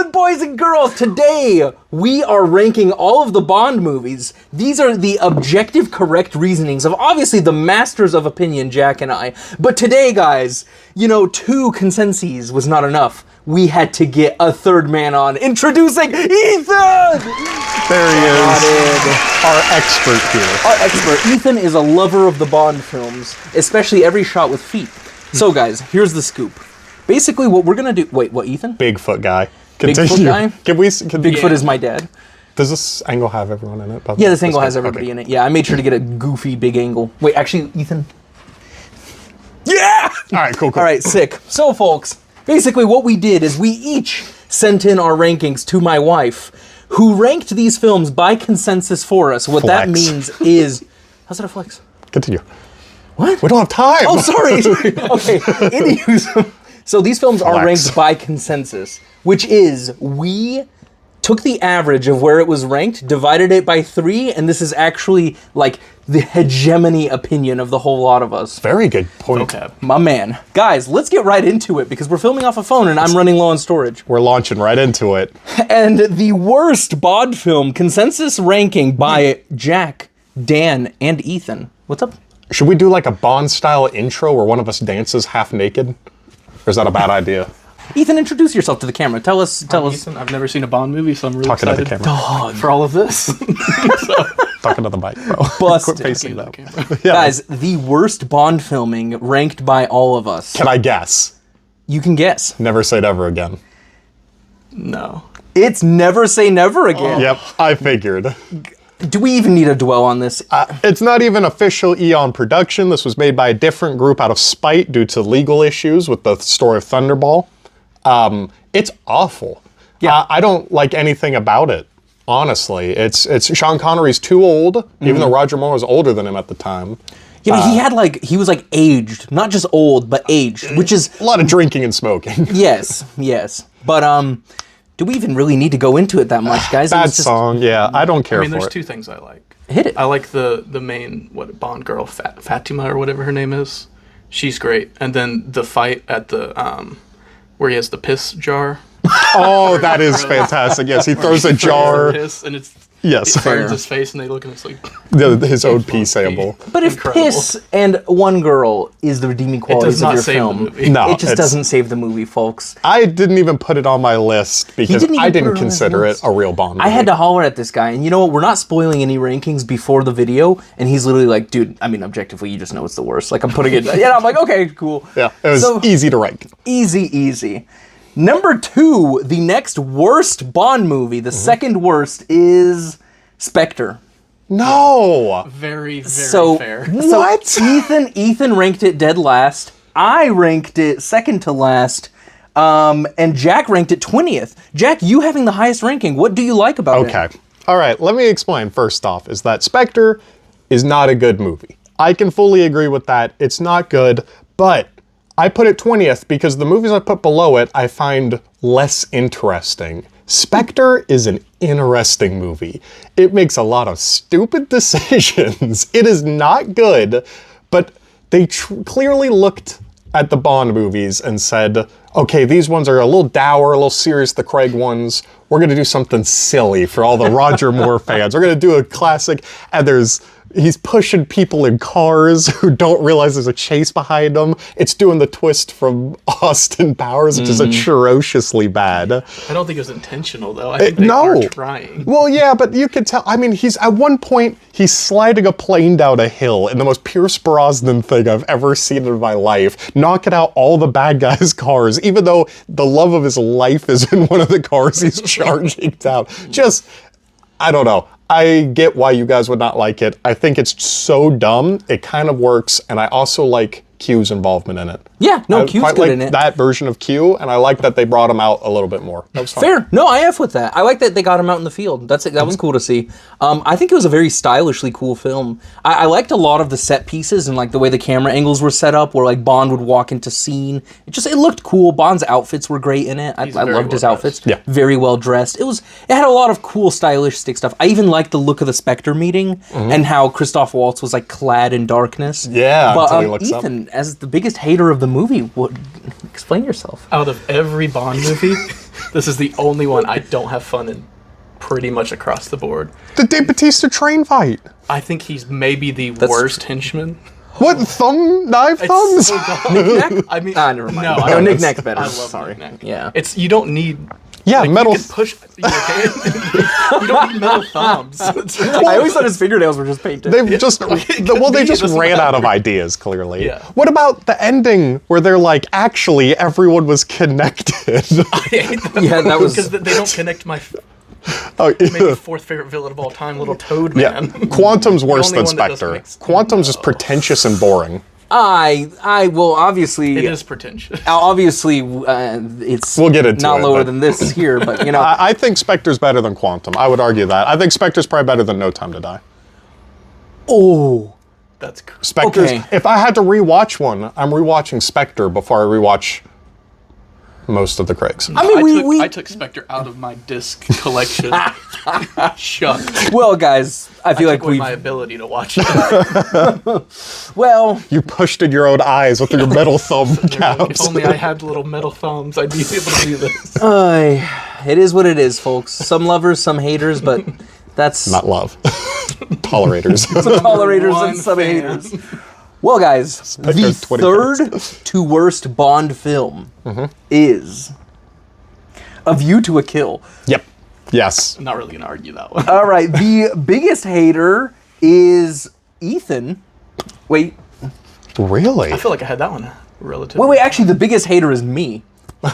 on, boys and girls? Today, we are ranking all of the Bond movies. These are the objective, correct reasonings of obviously the masters of opinion, Jack and I. But today, guys, you know, 2 consensus was not enough. We had to get a third man on. Introducing Ethan! There he is, our expert here. Our expert. Ethan is a lover of the Bond films, especially every shot with feet. So, guys, here's the scoop. Basically, what we're gonna do. Wait, what, Ethan? Bigfoot guy. Continue. Bigfoot guy? Bigfoot is my dad. Does this angle have everyone in it? Yeah, this angle has everybody in it. Yeah, I made sure to get a goofy big angle. Wait, actually, Ethan. Yeah! All right, cool. All right, sick. So, folks, basically what we did is we each sent in our rankings to my wife, who ranked these films by consensus for us. What that means is... How's that a flex? Continue. What? We don't have time. Oh, sorry. Okay, anywho, so these films are ranked by consensus, which is we took the average of where it was ranked, divided it by 3, and this is actually like the hegemony opinion of the whole lot of us. Very good point. Okay. My man. Guys, let's get right into it because we're filming off a phone and I'm running low on storage. We're launching right into it. And the worst Bond film consensus ranking by Jack, Dan, and Ethan. What's up? Should we do like a Bond-style intro where one of us dances half naked? Or is that a bad idea? Ethan, introduce yourself to the camera. Tell us. Ethan, I've never seen a Bond movie, so I'm really Talking excited to the camera. for all of this. Talking to the mic, bro. Busted. Quit facing that. Yeah. Guys, the worst Bond filming ranked by all of us. Can I guess? You can guess. Never Say Never Again. No. It's Never Say Never Again. Yep, I figured. Do we even need to dwell on this? It's not even official Eon production. This was made by a different group out of spite due to legal issues with the story of Thunderball. It's awful. Yeah. I don't like anything about it, honestly. It's Sean Connery's too old, even though Roger Moore was older than him at the time. Yeah, but he was like aged, not just old, but aged, which is a lot of drinking and smoking. Yes. But do we even really need to go into it that much, guys? Bad song, yeah. I don't care for it. There's 2 things I like. Hit it. I like the main Bond girl, Fatima or whatever her name is. She's great. And then the fight at the where he has the piss jar. Oh, that is fantastic. Yes, he throws a jar. Piss and it Fair. burns his face, and they look and it's like His OP sample. But if Incredible. piss and one girl is the redeeming qualities of your film, No, it just doesn't save the movie, folks. I didn't even put it on my list because I didn't consider it a real Bond movie. I had to holler at this guy, and you know what? We're not spoiling any rankings before the video, and he's literally like, dude, I mean, objectively, you just know it's the worst. Like, I'm putting it, yeah, I'm like, okay, cool. Yeah, it was easy to rank. Easy. Number 2, the next worst Bond movie, the second worst, is Spectre. No. very, very fair. What? So Ethan ranked it dead last. I ranked it second to last. And Jack ranked it 20th. Jack, you having the highest ranking, what do you like about it? Okay. All right, let me explain first off, is that Spectre is not a good movie. I can fully agree with that. It's not good, but I put it 20th because the movies I put below it I find less interesting. Spectre is an interesting movie. It makes a lot of stupid decisions. It is not good, but they clearly looked at the Bond movies and said, okay, these ones are a little dour, a little serious, the Craig ones. We're gonna do something silly for all the Roger Moore fans. We're gonna do a classic, and he's pushing people in cars who don't realize there's a chase behind them. It's doing the twist from Austin Powers, which is atrociously bad. I don't think it was intentional, though. I think they are trying. Well, yeah, but you could tell. I mean, at one point, he's sliding a plane down a hill in the most Pierce Brosnan thing I've ever seen in my life, knocking out all the bad guys' cars, even though the love of his life is in one of the cars he's charging down. I don't know. I get why you guys would not like it. I think it's so dumb. It kind of works, and I also like Q's involvement in it. Yeah, no, Q's quite good like in it. that version of Q, and I like that they brought him out a little bit more. That was fun. Fair. No, I F with that. I like that they got him out in the field. That was cool to see. I think it was a very stylishly cool film. I liked a lot of the set pieces and like the way the camera angles were set up, where like Bond would walk into scene. It looked cool. Bond's outfits were great in it. I loved his outfits. Yeah. Very well dressed. It had a lot of cool stylistic stuff. I even liked the look of the Spectre meeting and how Christoph Waltz was like clad in darkness. Yeah, but until he looks Ethan, as the biggest hater of the movie, explain yourself. Out of every Bond movie, this is the only one I don't have fun in pretty much across the board. The Dave Bautista train fight. I think he's maybe the worst henchman. What, knife thumbs? So dumb. Knick-knack? I mean, Never mind. No, No, Knick-knack's better. I love Sorry. Knick-knack. Yeah. You don't need. Yeah, Like, metal. You can push. You don't need metal thumbs. I always thought his fingernails were just painted. They've just It they could just be, it ran doesn't out of matter. ideas. Clearly. Yeah. What about the ending where they're like, actually, everyone was connected? I hate them. Yeah, that was- because they don't connect my Oh, maybe fourth favorite villain of all time, Little Toad yeah. Man. Quantum's worse only than one that doesn't Spectre. make sense. Quantum's just pretentious and boring. I will obviously. It is pretentious. Obviously, it's We'll get into not it, lower but- than this here, but you know. I think Spectre's better than Quantum. I would argue that. I think Spectre's probably better than No Time to Die. Oh, That's crazy. Spectre's. Okay. If I had to rewatch one, I'm rewatching Spectre before I rewatch most of the Craigs. I mean, we I took Spectre out of my disc collection. Shucks. well, guys, I feel like Took away we. my ability to watch it. Well, You pushed in your own eyes with your metal thumb If caps. only I had little metal thumbs, I'd be able to do this. it is what it is, folks. Some lovers, some haters, but that's Not love. Tolerators. tolerators One and some fan. haters. Well, guys, the Spectre's 20 third to worst Bond film is A View to a Kill. Yep. Yes. I'm not really gonna argue that one. All right, the biggest hater is Ethan. Wait, Really? I feel like I had that one relatively. wait, actually, the biggest hater is me.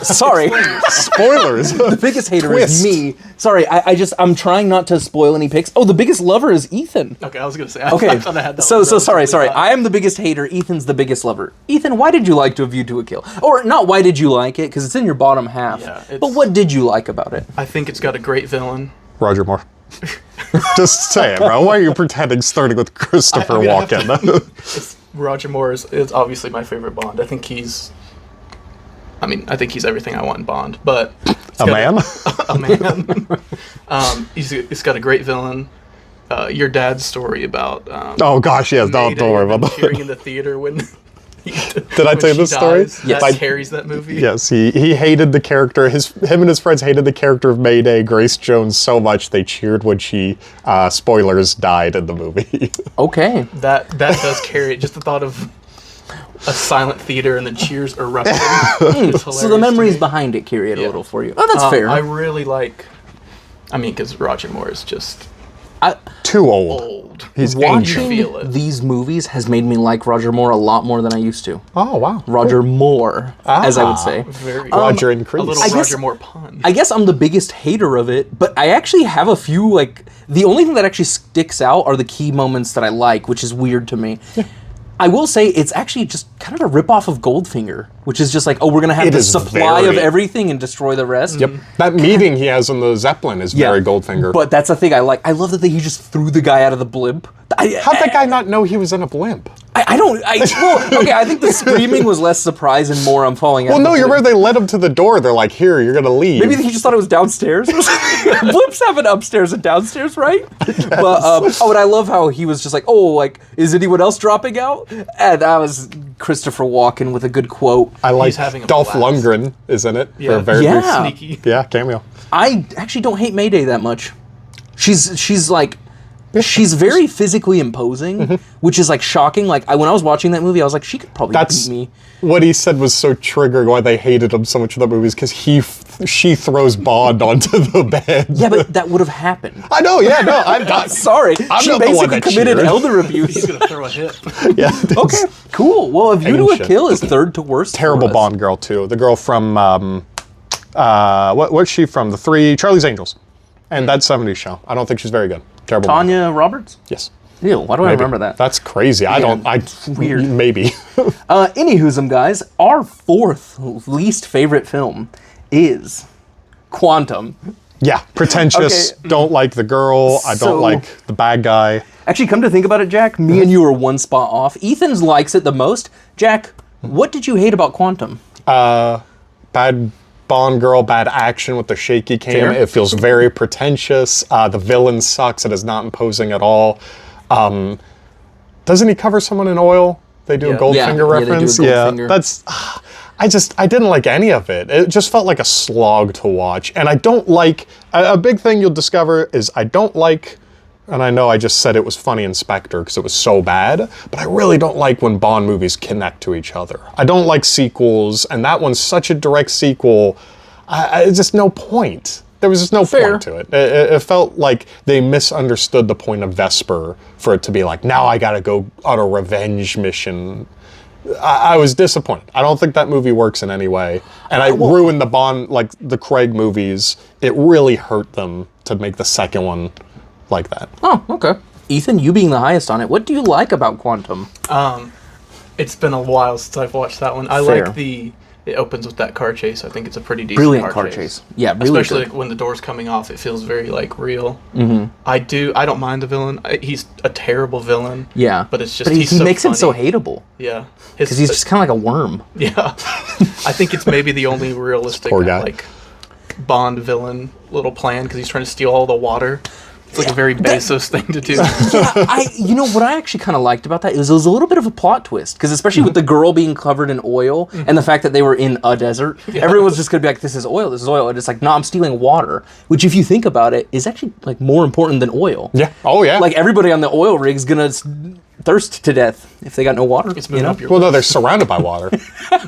Sorry. Spoilers. The biggest hater Twist. is me. Sorry, I'm trying not to spoil any picks. Oh, the biggest lover is Ethan. Okay, I was gonna say. Okay, I thought I had that so one sorry. relatively high. I am the biggest hater. Ethan's the biggest lover. Ethan, why did you like To A View to a Kill? Or not? Why did you like it? Because it's in your bottom half. Yeah, but it's- what did you like about it? I think it's got a great villain. Roger Moore. Just say it, bro. Why are you pretending starting with Christopher I have to- Walken? It's Roger Moore is obviously my favorite Bond. I think he's everything I want in Bond. But it's A got man? a man. He's got a great villain. Your dad's story about. Oh gosh, yes. Don't Mayday worry and about cheering that. in the theater when. Did I tell you this story? Yes. That carries that movie. Yes, he hated the character. Him and his friends hated the character of Mayday, Grace Jones, so much they cheered when she, spoilers, died in the movie. Okay. That does carry it. Just the thought of a silent theater and the cheers erupting. is hilarious So the to memories me. behind it carry it a Yeah. little for you. Oh, that's fair. I really like. I mean, because Roger Moore is just Too old. old. He's Watching feel it. these movies has made me like Roger Moore a lot more than I used to. Oh, wow. Roger Moore, as I would say. Very Roger a increased. little I guess- Roger Moore pun. I guess I'm the biggest hater of it, but I actually have a few, like, the only thing that actually sticks out are the key moments that I like, which is weird to me. I will say it's actually just kind of a ripoff of Goldfinger, which is just like, oh, we're going to have It this is supply of very- everything and destroy the rest. Yep. That meeting he has on the Zeppelin is very Goldfinger. But that's the thing I like. I love that he just threw the guy out of the blimp. how'd that guy not know he was in a blimp? I think the screaming was less surprise and more I'm falling out. Well, of no, the you're blimp. right. They led him to the door. They're like, here, you're going to leave. Maybe he just thought it was downstairs. Blimps have an upstairs and downstairs, right? But and I love how he was just like, oh, like, is anyone else dropping out? And that was Christopher Walken with a good quote. I like having a Dolph blast. Lundgren is in it. For Yeah. a very Yeah. brief, Sneaky. yeah, cameo. I actually don't hate Mayday that much. She's like. She's very physically imposing, which is like shocking. Like when I was watching that movie, I was like, she could probably That's beat me. what he said was so triggering why they hated him so much in the movies because she throws Bond onto the bed. Yeah, but that would have happened. I know. Yeah, no, I'm not. Sorry, I'm she not the one basically that committed cheered. elder He's abuse. gonna throw a hit. Yeah. Okay, cool. Well, A View to a Ancient. Kill is third to worst. Terrible for us. Bond girl too. The girl from what's she from? The three Charlie's Angels, and that '70s show. I don't think she's very good. Terrible. Bond. Tanya Roberts. Yes. Ew, why do I Maybe. remember that? That's crazy. I don't. I weird. Maybe. Anywho's'em, guys, our fourth least favorite film is Quantum. Yeah. Pretentious. Okay. Don't like the girl. I So- don't like the bad guy. Actually, come to think about it, Jack, me and you are one spot off. Ethan likes it the most. Jack, what did you hate about Quantum? Bad Bond girl, bad action with the shaky cam. Fair. It feels very pretentious. The villain sucks. It is not imposing at all. Doesn't he cover someone in oil? They do a Yeah. Goldfinger Yeah, they do a reference. Goldfinger. That's. I didn't like any of it. It just felt like a slog to watch. And I don't like, a big thing you'll discover is I don't like, and I know I just said it was funny in Spectre because it was so bad, but I really don't like when Bond movies connect to each other. I don't like sequels, and that one's such a direct sequel. It's just no point. There was just no point to it. It felt like they misunderstood the point of Vesper for it to be like, now I gotta go on a revenge mission. I was disappointed. I don't think that movie works in any way. And I ruined the Bond, like the Craig movies. It really hurt them to make the second one like that. Oh, okay. Ethan, you being the highest on it, what do you like about Quantum? It's been a while since I've watched that one. I Fair. like it opens with that car chase. I think it's a pretty decent Brilliant car chase. Yeah, really Especially good. like, when the door's coming off, it feels very like real. Mm-hmm. I don't mind the villain. He's a terrible villain. Yeah. But it's just he he's so makes him so funny. hateable. Yeah. Because he's just kind of like a worm. Yeah. I think it's maybe the only realistic Poor guy. like Bond villain little plan because he's trying to steal all the water. It's like a very Bezos thing to do. You know what I actually kind of liked about that is it was a little bit of a plot twist because especially with the girl being covered in oil and the fact that they were in a desert, everyone's just gonna be like, "This is oil, and it's like, "No, I'm stealing water," which, if you think about it, is actually like more important than oil. Yeah. Oh, yeah. Like everybody on the oil rig's gonna thirst to death if they got no water. It's moving up your Well, no, they're surrounded by water.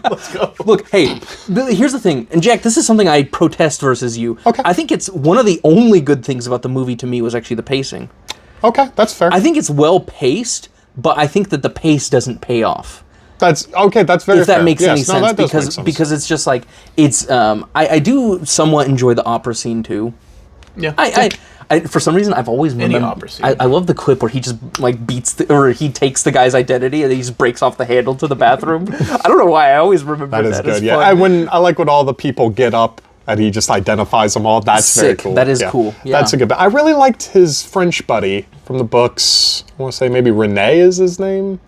Let's go. Look, hey, here's the thing, and Jack, this is something I protest versus you. Okay. I think it's one of the only good things about the movie to me was actually the pacing. Okay, that's fair. I think it's well paced, but I think that the pace doesn't pay off. That's okay. That's very If that fair. makes Yes, any no, sense, that does make sense. because it's just like it's. I do somewhat enjoy the opera scene too. Yeah. I for some reason I've always remembered. opera scene. I love the clip where he just like beats or he takes the guy's identity and he just breaks off the handle to the bathroom. I don't know why I always remember that that. is as good. Yeah, fun. I like when all the people get up and he just identifies them all. That's very Sick. cool. That is Yeah. cool. Yeah. That's a good. I really liked his French buddy from the books. I want to say maybe Rene is his name.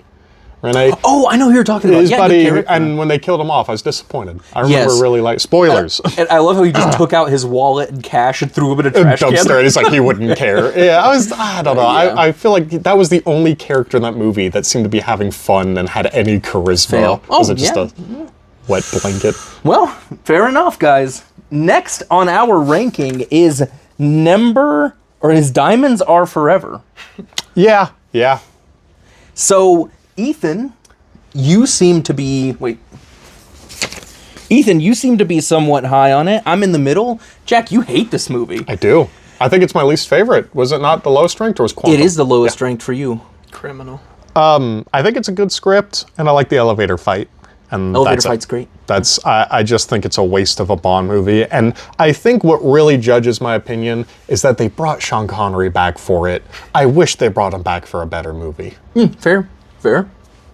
Rene. Oh, I know who you're talking about. His Yeah, good buddy, character. and when they killed him off, I was disappointed. I remember Yes. really like spoilers. And I love how he just took out his wallet and cash and threw him in a trash Dumpster, can. and it's like he wouldn't care. Yeah, I don't know. Yeah. I feel like that was the only character in that movie that seemed to be having fun and had any charisma. Fail. Was Oh, it just yeah. a wet blanket? Well, fair enough, guys. Next on our ranking is his Diamonds Are Forever. Yeah, yeah. So, Ethan, you seem to be somewhat high on it. I'm in the middle. Jack, you hate this movie. I do. I think it's my least favorite. Was it not the lowest ranked, or was Quantum? It is the lowest ranked for you. Criminal. I think it's a good script, and I like the elevator fight. And Elevator that's it. fight's great. I just think it's a waste of a Bond movie. And I think what really judges my opinion is that they brought Sean Connery back for it. I wish they brought him back for a better movie. Fair.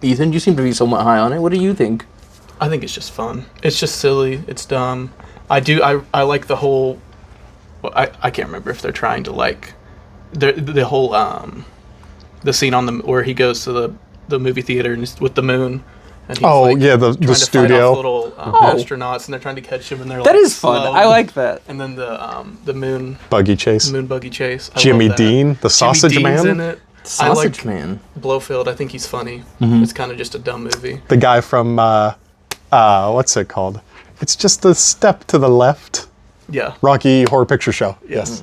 Ethan, you seem to be somewhat high on it. What do you think? I think it's just fun. It's just silly. It's dumb. I like the whole. Well, I can't remember if they're trying to like, the whole the scene on where he goes to the movie theater and he's with the moon. And he's the trying to studio. fight off little astronauts, and they're trying to catch him, and they're That like, is fun. slow. I like that. And then the moon Buggy chase. buggy chase. I Jimmy love that. Dean, the sausage Jimmy Dean's man? in it. Sausage I like Man. Blofeld. I think he's funny. It's kind of just a dumb movie. The guy from, what's it called? It's just a step to the left. Yeah. Rocky Horror Picture Show. Yes.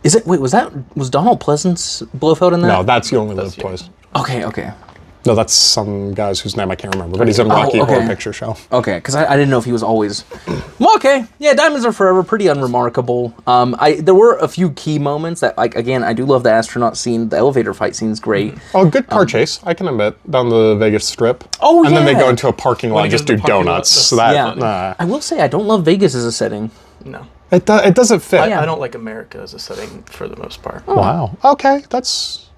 Is it? Wait, was Donald Pleasance Blofeld in that? No, that's You Only Live That's Twice. Okay. No, that's some guy's whose name I can't remember, but he's in Rocky okay. Horror Picture Show. Okay, because I didn't know if he was always. Well, okay, yeah, Diamonds Are Forever, pretty unremarkable. There were a few key moments that, like, again, I do love the astronaut scene. The elevator fight scene's great. Oh, good car chase, I can admit, down the Vegas Strip. Oh, And then they yeah. go into a parking lot When and he just goes do to the parking lot, donuts. that's- So that, Yeah, I will say I don't love Vegas as a setting. No. it doesn't fit. Yeah. I don't like America as a setting for the most part. Wow. Okay, that's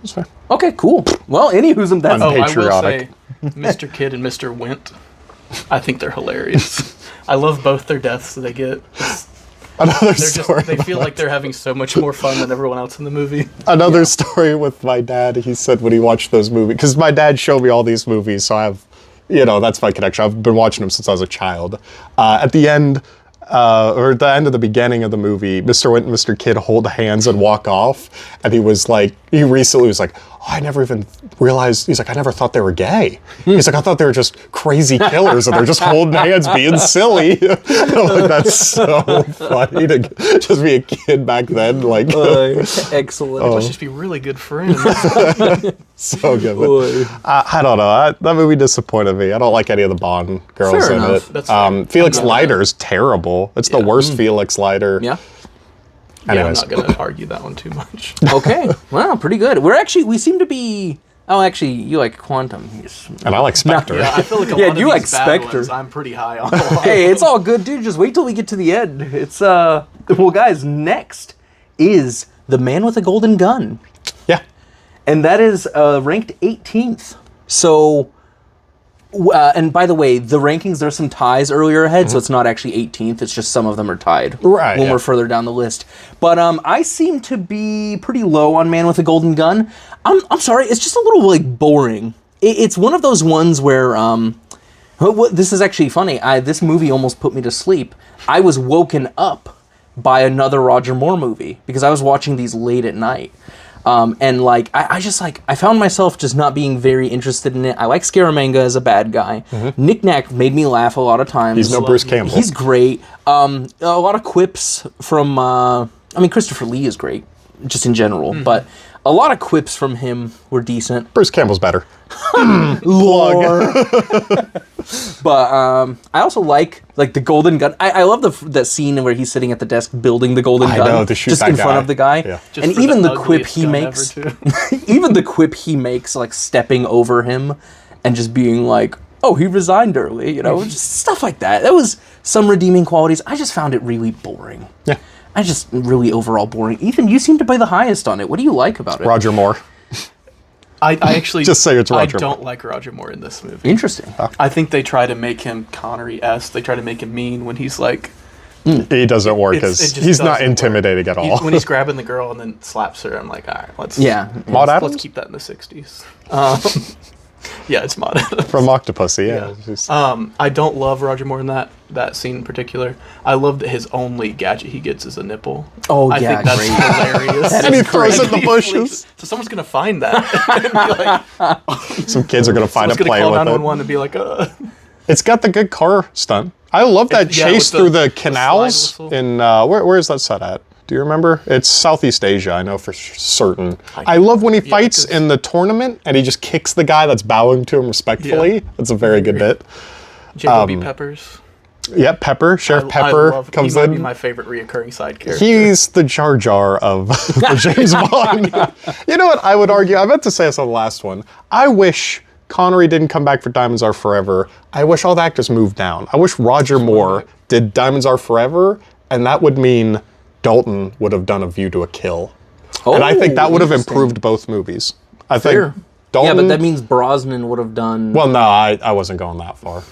fair. Okay, cool. Well, anywho's that's. Oh, I will Patriotic. say, Mr. Kid and Mr. Wint, I think they're hilarious. I love both their deaths that they get. Another They're story. they feel like they're having so much more fun than everyone else in the movie. Another story with my dad. He said when he watched those movies, because my dad showed me all these movies, so I have, that's my connection. I've been watching them since I was a child. At the end, or at the end of the beginning of the movie, Mr. Wint and Mr. Kid hold hands and walk off, and he recently was like, oh, I never even realized, he's like, I never thought they were gay. He's like, I thought they were just crazy killers, and they're just holding hands being silly. I'm like, that's so funny to just be a kid back then, like. Excellent. Let's just be really good friends. So good. I don't know. That movie disappointed me. I don't like any of the Bond girls Fair in enough. it. That's fair. Felix Leiter's terrible. It's the worst Felix Leiter. Yeah. Yeah, I'm Anyways. not going to argue that one too much. Okay. Wow, pretty good. We seem to be. Oh, actually, you like Quantum. And I like Spectre. Yeah, I feel like a Yeah, lot you of like these bad Spectre. ones, I'm pretty high on. A lot. Hey, it's all good, dude. Just wait till we get to the end. It's well, guys. Next is The Man with a Golden Gun, Yeah. and that is ranked 18th. So. And by the way, the rankings, there's some ties earlier ahead, so it's not actually 18th. It's just some of them are tied Right, when yeah. we're further down the list. But I seem to be pretty low on Man with a Golden Gun. I'm sorry, it's just a little like boring. It's one of those ones where this is actually funny. This movie almost put me to sleep. I was woken up by another Roger Moore movie because I was watching these late at night. And like, I found myself just not being very interested in it. I like Scaramanga as a bad guy. Knick Knack made me laugh a lot of times. He's no Bruce Campbell. He's great. A lot of quips from, Christopher Lee is great, just in general, but a lot of quips from him were decent. Bruce Campbell's better. Lore. But I also like the golden gun. I love that scene where he's sitting at the desk building the golden gun, know, to shoot just that in front guy. of the guy. Yeah. Just And for even the quip ugliest he gun makes, ever, too. even the quip he makes, like stepping over him and just being like, "Oh, he resigned early," just stuff like that. That was some redeeming qualities. I just found it really boring. Yeah. I just really overall boring. Ethan, you seem to be the highest on it. What do you like about it? Roger Moore. I actually Just say it's Roger I don't Moore. like Roger Moore in this movie. Interesting. I think they try to make him Connery-esque. They try to make him mean when he's like, He doesn't work It as just he's not doesn't work. intimidating at all. when he's grabbing the girl and then slaps her. I'm like, all right, let's Maud Adams? let's keep that in the '60s. Yeah, it's Maud Adams. From Octopussy, yeah. Just- I don't love Roger Moore in that scene in particular. I love that his only gadget he gets is a nipple. Oh, I yeah, think that's great. hilarious. And he throws it in the He bushes. flees. So someone's gonna find that. And be like, Some kids are gonna find someone's a gonna play call with 911 it. and be like, It's got the good car stunt. I love that Yeah, chase with through the the canals slide whistle. in where is that set at? Do you remember? It's Southeast Asia, I know for certain. I love when he fights 'cause- in the tournament and he just kicks the guy that's bowing to him respectfully. Yeah. That's a very good bit. J.B. Peppers. Yep, Pepper, Sheriff I Pepper love, comes he might be in. my favorite reoccurring side character. He's the Jar Jar of James Bond. You know what? I would argue. I meant to say this on the last one. I wish Connery didn't come back for Diamonds Are Forever. I wish all the actors moved down. I wish Roger Moore did Diamonds Are Forever, and that would mean Dalton would have done A View to a Kill. And I think that would have interesting. improved both movies. I Fair. think Dalton. Yeah, but that means Brosnan would have done. Well, no, I wasn't going that far.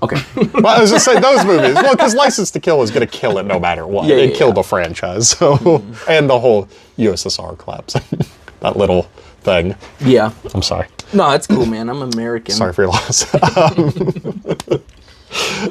Okay. Well, I was just saying those movies. Well, because License to Kill was going to kill it no matter what. Yeah, It yeah, killed yeah. the franchise. So, and the whole USSR collapse. That little thing. Yeah. I'm sorry. No, it's cool, man. I'm American. Sorry for your loss.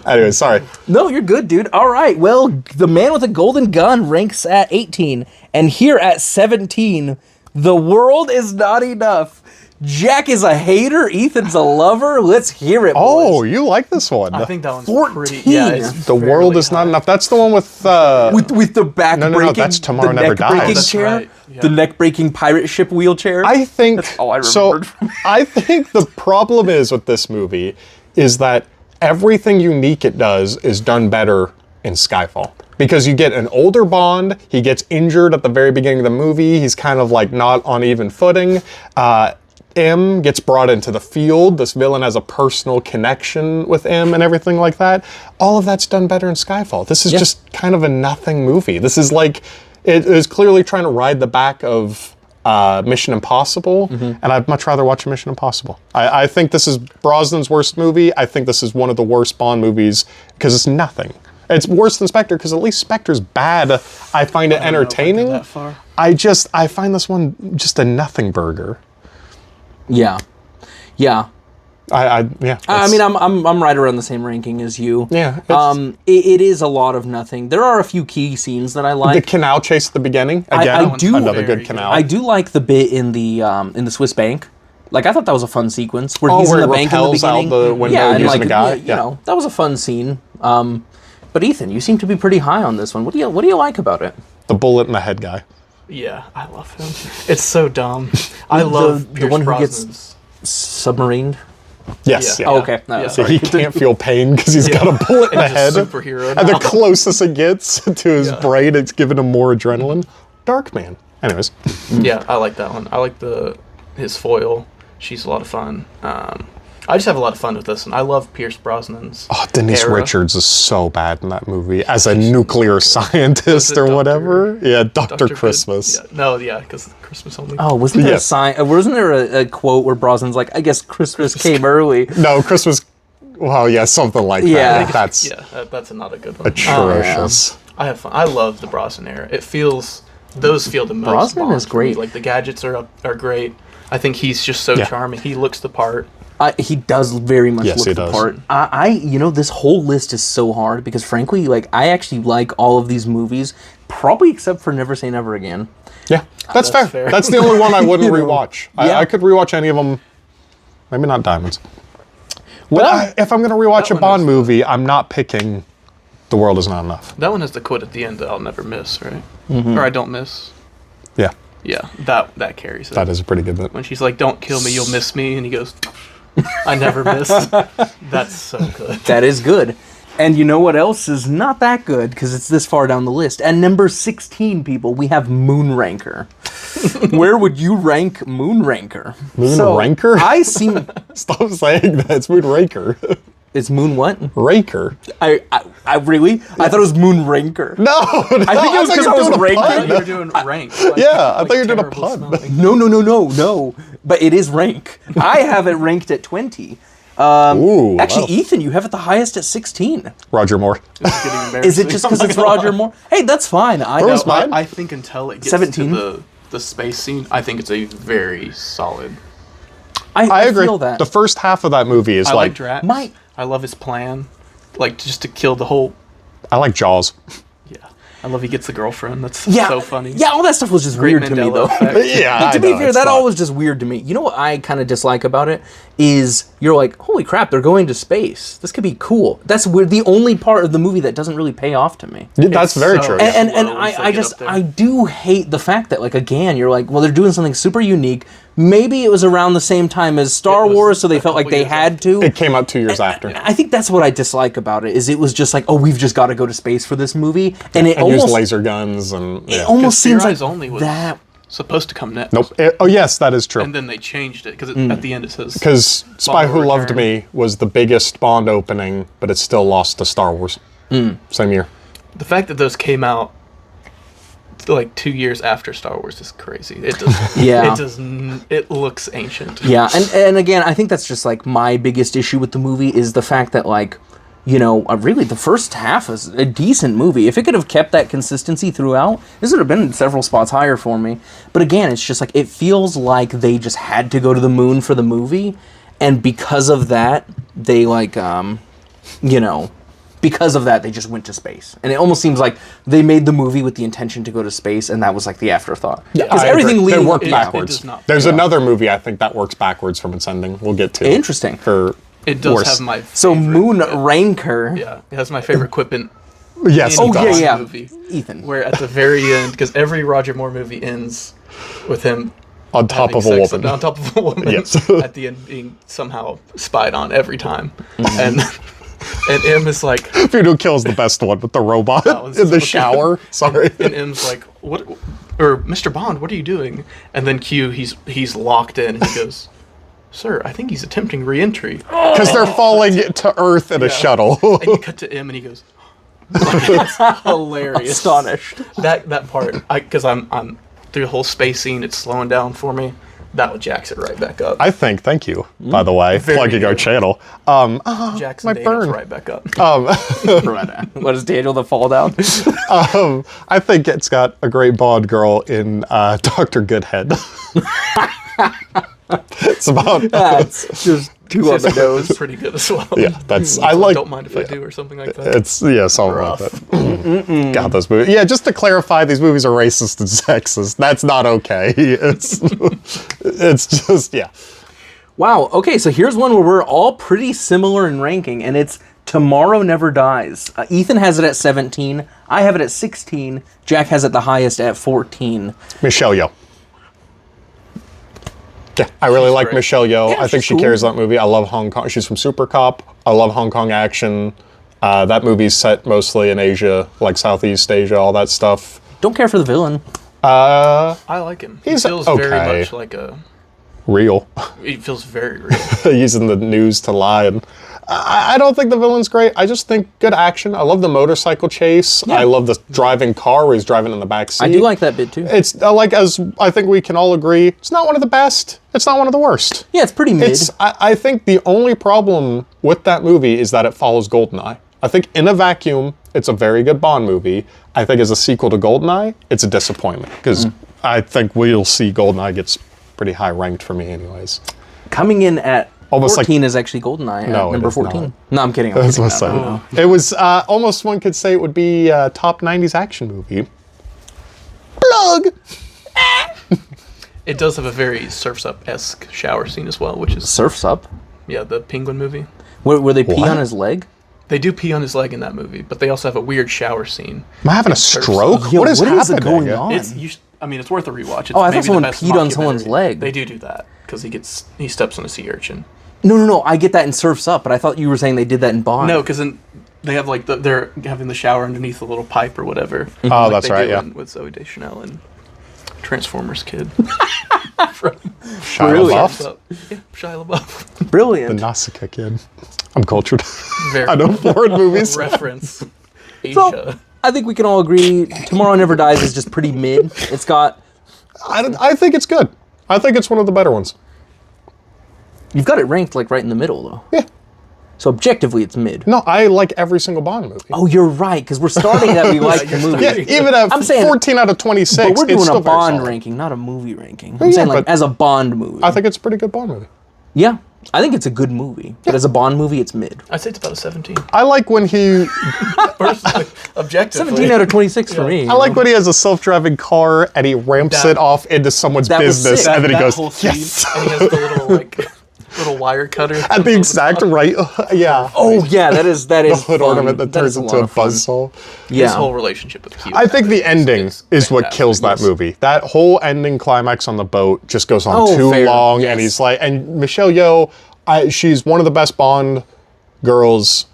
Anyway, sorry. No, you're good, dude. All right. Well, The Man with a Golden Gun ranks at 18. And here at 17, The World Is Not Enough. Jack is a hater. Ethan's a lover. Let's hear it, Oh, boys. you like this one. I think that one's 14. pretty. Yeah, it's The World fairly Is Not high. Enough. That's the one with... With the back No, breaking, that's Tomorrow the Never neck Dies. breaking That's chair, right, yeah. the neck breaking pirate ship wheelchair. I think... all I So, remembered from I think the problem is with this movie is that everything unique it does is done better in Skyfall. Because you get an older Bond, he gets injured at the very beginning of the movie, he's kind of like not on even footing. M gets brought into the field, this villain has a personal connection with M and everything like that. All of that's done better in Skyfall. This is Yeah. just kind of a nothing movie. This is like, it is clearly trying to ride the back of Mission Impossible, and I'd much rather watch Mission Impossible. I think this is Brosnan's worst movie. I think this is one of the worst Bond movies because it's nothing. It's worse than Spectre because at least Spectre's bad. I find it I don't know if I'd go entertaining. that far. I find this one just a nothing burger. Yeah. Yeah. Yeah. I mean, I'm right around the same ranking as you. Yeah, it is a lot of nothing. There are a few key scenes that I the like. canal chase at the beginning. Again, I do- another Very good canal. I do like the bit in the Swiss bank. Like, I thought that was a fun sequence where Oh, he's where in the it bank in the rappels out beginning. the window yeah, and using like a guy. you know, that was a fun scene. But Ethan, you seem to be pretty high on this one. What do you like about it? The bullet in the head guy. Yeah, I love him. It's so dumb. I love the Pierce one who Brosnan's. gets submarined. Yes. Yeah. Yeah. Oh, okay. No, Yeah. sorry. He can't feel pain because he's got a bullet in the He's a head. superhero And the now. closest it gets to his Yeah. brain, it's giving him more adrenaline. Dark Man. Anyways, Yeah, I like that one. I like his foil. She's a lot of fun. I just have a lot of fun with this one. I love Pierce Brosnan's. oh, Denise era. Richards is so bad in that movie as a nuclear scientist it or Dr. whatever. Yeah, Dr. Good- Christmas. Yeah. No, yeah, because Christmas only. Oh, wasn't there Yes. a sign? Wasn't there a quote where Brosnan's like, "I guess Christmas came early." No, Christmas. Well, yeah, something like Yeah. that. That's Yeah, that's not a good one. atrocious. I have fun. I love the Brosnan era. Those feel the most. Brosnan Bond is for me. great. Like the gadgets are great. I think he's just so Yeah. charming. He looks the part. He does very much Yes, look he the does. part. This whole list is so hard because frankly, like, I actually like all of these movies, probably except for Never Say Never Again. Yeah, that's fair. fair. That's the only one I wouldn't rewatch. Yeah. I could rewatch any of them. Maybe not Diamonds. Well, If I'm going to rewatch that a one Bond is- movie, I'm not picking The World Is Not Enough. That one has the quote at the end that I'll never miss, right? Or I don't miss. Yeah, Yeah, that carries it. that is a pretty good bit. When she's like, "Don't kill me, you'll miss me," and he goes, "I never miss." That's so good. that is good. And you know what else is not that good because it's this far down the list. At number 16, people, we have Moonraker. Where would you rank Moonraker? Moonraker? I seem Stop saying that. It's Moonraker. it's Moon what? Raker. I really? I thought it was Moonraker. No, I think it was 'cause I was ranking. I thought you were doing rank. Like, Yeah, I thought you were doing a terrible pun. smelling. No. But it is rank. I have it ranked at 20. Ooh, Actually, wow. Ethan, you have it the highest at 16. Roger Moore. This is getting embarrassing. Is it just because I'm it's not gonna Roger lie. Moore? Hey, that's fine. I Where know. was mine? I think until it gets 17? to the space scene, I think it's a very solid. I agree. feel that. The first half of that movie is I like, like Drax. My- I love his plan, like just to kill the whole. I like Jaws. Yeah, I love he gets the girlfriend. That's yeah, so funny. Yeah, all that stuff was just Great weird to me, Mandela though. effect. Yeah, But to I be know, fair, it's that not- all was just weird to me. You know what I kind of dislike about it is you're like, holy crap, they're going to space. This could be cool. That's weird. The only part of the movie that doesn't really pay off to me. Yeah, that's It's very so- true. And slow once they I get just up there. I do hate the fact that, like, again, you're like, well, they're doing something super unique. Maybe it was around the same time as Star It was Wars, so they a felt like couple they years had to. It came out 2 years after. I think that's what I dislike about it. Is it was just like, oh, we've just got to go to space for this movie, and it And use almost laser guns and it yeah. almost Fear seems like Eyes Only was that. supposed to come next. Nope. Oh yes, that is true. And then they changed it because Mm. at the end it says Because Spy Bond Who will Loved return. Me was the biggest Bond opening, but it still lost to Star Wars. Same year. the fact that those came out like 2 years after Star Wars is crazy. It does. Yeah. It looks ancient. Yeah, and again, I think that's just like my biggest issue with the movie is the fact that, like, you know, really the first half is a decent movie. If it could have kept that consistency throughout, this would have been several spots higher for me. But again, it's just like it feels like they just had to go to the moon for the movie, and because of that, they like you know, because of that, they just went to space. And it almost seems like they made the movie with the intention to go to space, and that was like the afterthought. Because I everything agree. They leading work it backwards. does not- There's yeah. another movie I think that works backwards from its ending. We'll get to. Interesting. For It does worse. have my So favorite Moon quip. Ranker. Yeah, it has my favorite quip in Yes. any it Oh, does. yeah. movie. Ethan. Where at the very end, because every Roger Moore movie ends with him On top having of a sex woman. on top of a woman. Yes. At the end, being somehow spied on every time, and M is like, Fudo kills the best one with the robot was in the so shower. Sorry. and M's like, what? Or Mr. Bond, what are you doing? And then Q, he's locked in, and he goes, "Sir, I think he's attempting re-entry." Because they're falling to Earth in a shuttle. And you cut to M, and he goes, it's hilarious. Astonished. That part, because I'm through the whole space scene, it's slowing down for me. That would jacks it right back up. I think, thank you, by the way, Very plugging our good. channel. Jackson my Daniels burn. right back up. What is Daniel the fall down? I think it's got a great Bond girl in Dr. Goodhead. It's about That's just too on the nose. It's pretty good as well. yeah. That's I like. Don't mind if I do or something like that. It's something like that. God, those movies. Yeah, just to clarify, these movies are racist and sexist. That's not okay. It's just yeah. Wow. Okay, so here's one where we're all pretty similar in ranking, and it's Tomorrow Never Dies. Ethan has it at 17. I have it at 16. Jack has it the highest at 14. Michelle Yeoh. Yeah, I really like great. Michelle Yeoh. Yeah, I think she's she cool. carries that movie. I love Hong Kong. She's from Super Cop. I love Hong Kong action. That movie's set mostly in Asia, like Southeast Asia, all that stuff. Don't care for the villain. I like him. He He's feels very okay. much like a. Real. He feels very real. Using the news to lie. And I don't think the villain's great. I just think good action. I love the motorcycle chase. Yeah. I love the driving car where he's driving in the back seat. I do like that bit too. It's like, as I think we can all agree, it's not one of the best. It's not one of the worst. Yeah, it's pretty mid. I think the only problem with that movie is that it follows GoldenEye. I think in a vacuum, it's a very good Bond movie. I think as a sequel to GoldenEye, it's a disappointment because I think we'll see GoldenEye gets pretty high ranked for me anyways. Coming in at Almost 14 is actually GoldenEye No, at it number is 14. not. No, I'm kidding. That's what I'm saying. It was almost, one could say it would be a top 90s action movie. Plug! It does have a very Surf's Up-esque shower scene as well, which is Surf's Up. yeah, the Penguin movie. Where they pee What? on his leg? They do pee on his leg in that movie, but they also have a weird shower scene. Am I having a Surf's stroke? Yo, what is happening? going on? It's worth a rewatch. It's Oh, I thought maybe the someone best peed on someone's mockumentary. leg. They do that because he steps on a sea urchin. No. I get that in Surf's Up, but I thought you were saying they did that in Bond. No, because then they have like they're having the shower underneath a little pipe or whatever. Oh, like that's they right, do yeah. With Zooey Deschanel and Transformers Kid. Shia Really? LaBeouf? So, yeah, Shia LaBeouf. Brilliant. The Nausicaa kid. I'm cultured. Very I know foreign movies. reference. Asia. So, I think we can all agree Tomorrow Never Dies is just pretty mid. It's got... I think it's good. I think it's one of the better ones. You've got it ranked like right in the middle, though. Yeah. So objectively, it's mid. No, I like every single Bond movie. Oh, you're right, because we're starting that we like the movie. Yeah, even at I'm saying- 14 out of 26, But we're it's doing still a very Bond solid. ranking, not a movie ranking. I'm yeah, saying like but- as a Bond movie. I think it's a pretty good Bond movie. Yeah, I think it's a good movie. But as a Bond movie, it's mid. I'd say it's about a 17. I like when he Personally, objectively. 17 out of 26 for me. I like when he has a self-driving car and he ramps That- it off into someone's That was business sick. and then he that goes, whole scene, yes! and he has the little little wire cutter At the exact right, yeah. Oh yeah, that is the hood fun. ornament that turns is into lot a of fun. buzzsaw. His Yeah. whole relationship with Q. I think the ending is what fantastic. kills that movie. That whole ending climax on the boat just goes on Oh, too fair. long, Yes. and he's like, and Michelle Yeoh, she's one of the best Bond girls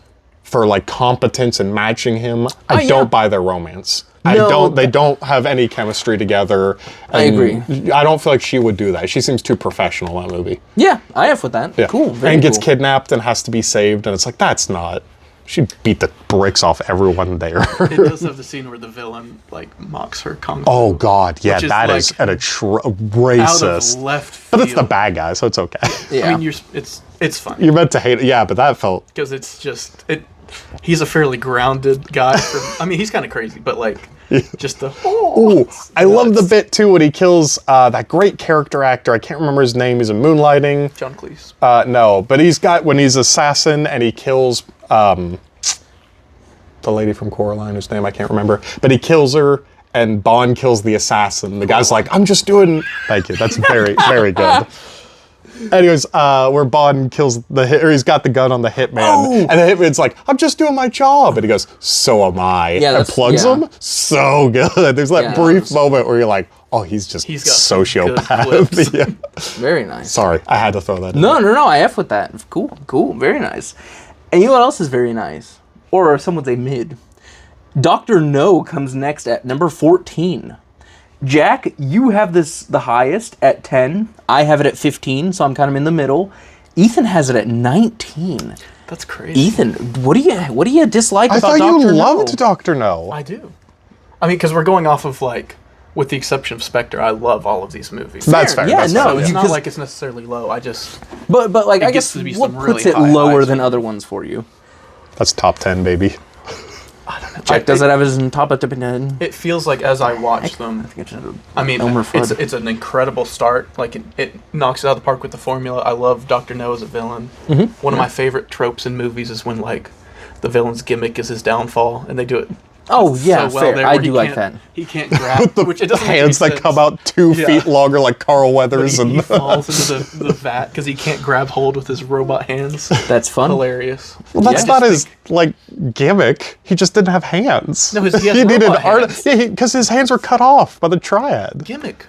for like competence and matching him. I yeah. don't buy their romance. No, They don't have any chemistry together. I and agree. I don't feel like she would do that. She seems too professional in that movie. Yeah, I have with that. Yeah. Cool. Very and gets cool. kidnapped and has to be saved, and it's like, that's not. She'd beat the bricks off everyone there. It does have the scene where the villain like mocks her kung fu. Oh God, yeah, Which is that is like an out racist. of left field. But it's the bad guy, so it's okay. Yeah. I mean, it's fun You're meant to hate it, yeah, but that felt. because it's just it. He's a fairly grounded guy. I mean, he's kind of crazy, but like just the. Ooh, I love the bit too when he kills that great character actor. I can't remember his name. He's in Moonlighting. John Cleese. No, but when he's assassin and he kills the lady from Coraline, whose name I can't remember, but he kills her. And Bond kills the assassin. The guy's like, I'm just doing. Thank you. That's very, very good. Anyways, where Bond kills or he's got the gun on the hitman, and the hitman's like, I'm just doing my job. And he goes, so am I. Yeah, and that's- plugs yeah. him. So good. There's that Yeah. brief moment where you're like, oh, he's just He's got some good sociopath. clips. Yeah. Very nice. Sorry, I had to throw that in. No, I F with that. Cool. Very nice. And you know what else is very nice? Or some would say mid. Dr. No comes next at number 14. Jack, you have the highest at 10. I have it at 15, so I'm kind of in the middle. Ethan has it at 19. That's crazy. Ethan, what do you dislike I about thought Dr. you No? loved Dr. No. I do. I mean, because we're going off of like, with the exception of Spectre, I love all of these movies. That's fair. Yeah, that's no, fair, So it's yeah. not because- like it's necessarily low. I just But like I gets guess to be what some really puts it high lower highs than for other ones for you? That's top 10, baby. I don't know. Jack does it have his top of the It feels like as I watch them, I mean, it's an incredible start. Like it knocks it out of the park with the formula. I love Dr. No as a villain. One of my favorite tropes in movies is when like the villain's gimmick is his downfall, and they do it. Oh yeah, so well fair. there, I where do like that. He can't grab The which it doesn't make hands any that sense. come out 2 feet longer like Carl Weathers. He falls into the vat because he can't grab hold with his robot hands. That's fun. Hilarious. Well, that's not his like gimmick. He just didn't have hands. No, he has needed robot hands. Yeah, because his hands were cut off by the triad. Gimmick.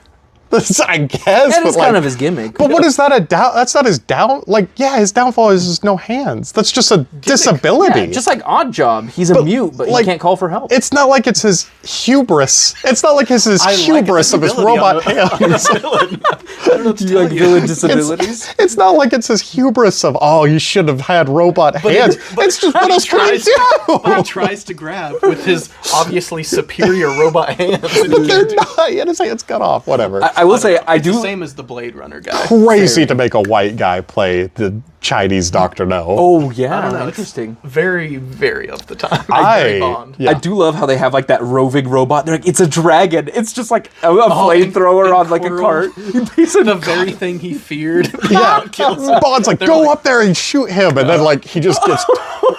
I guess. That but is kind of his gimmick. But what is that a down? That's not his down. Like, yeah, his downfall is just no hands. That's just a disability. Yeah, just like Odd Job, he's a mute, but like, he can't call for help. It's not like it's his hubris. It's not like it's his hubris of his robot hands. I don't know what to Do you tell like you. villain disabilities? It's not like it's his hubris of, oh, you should have had robot hands. It's just, what else can he do? But he tries to grab with his obviously superior robot hands. And he They're can't not. He had his hands cut off. Whatever. I will say, I It's the do. same as the Blade Runner guy. Crazy to make a white guy play the Chinese Dr. No. Oh yeah, I don't know. It's interesting. very, very of the time. Very Bond. yeah. I do love how they have like that roving robot. They're like, it's a dragon. It's just like a flamethrower and on like a Coral. cart. Piece of The very thing he feared. Yeah, kills him. Bond's like, They're go like- up there and shoot him, and then like he just gets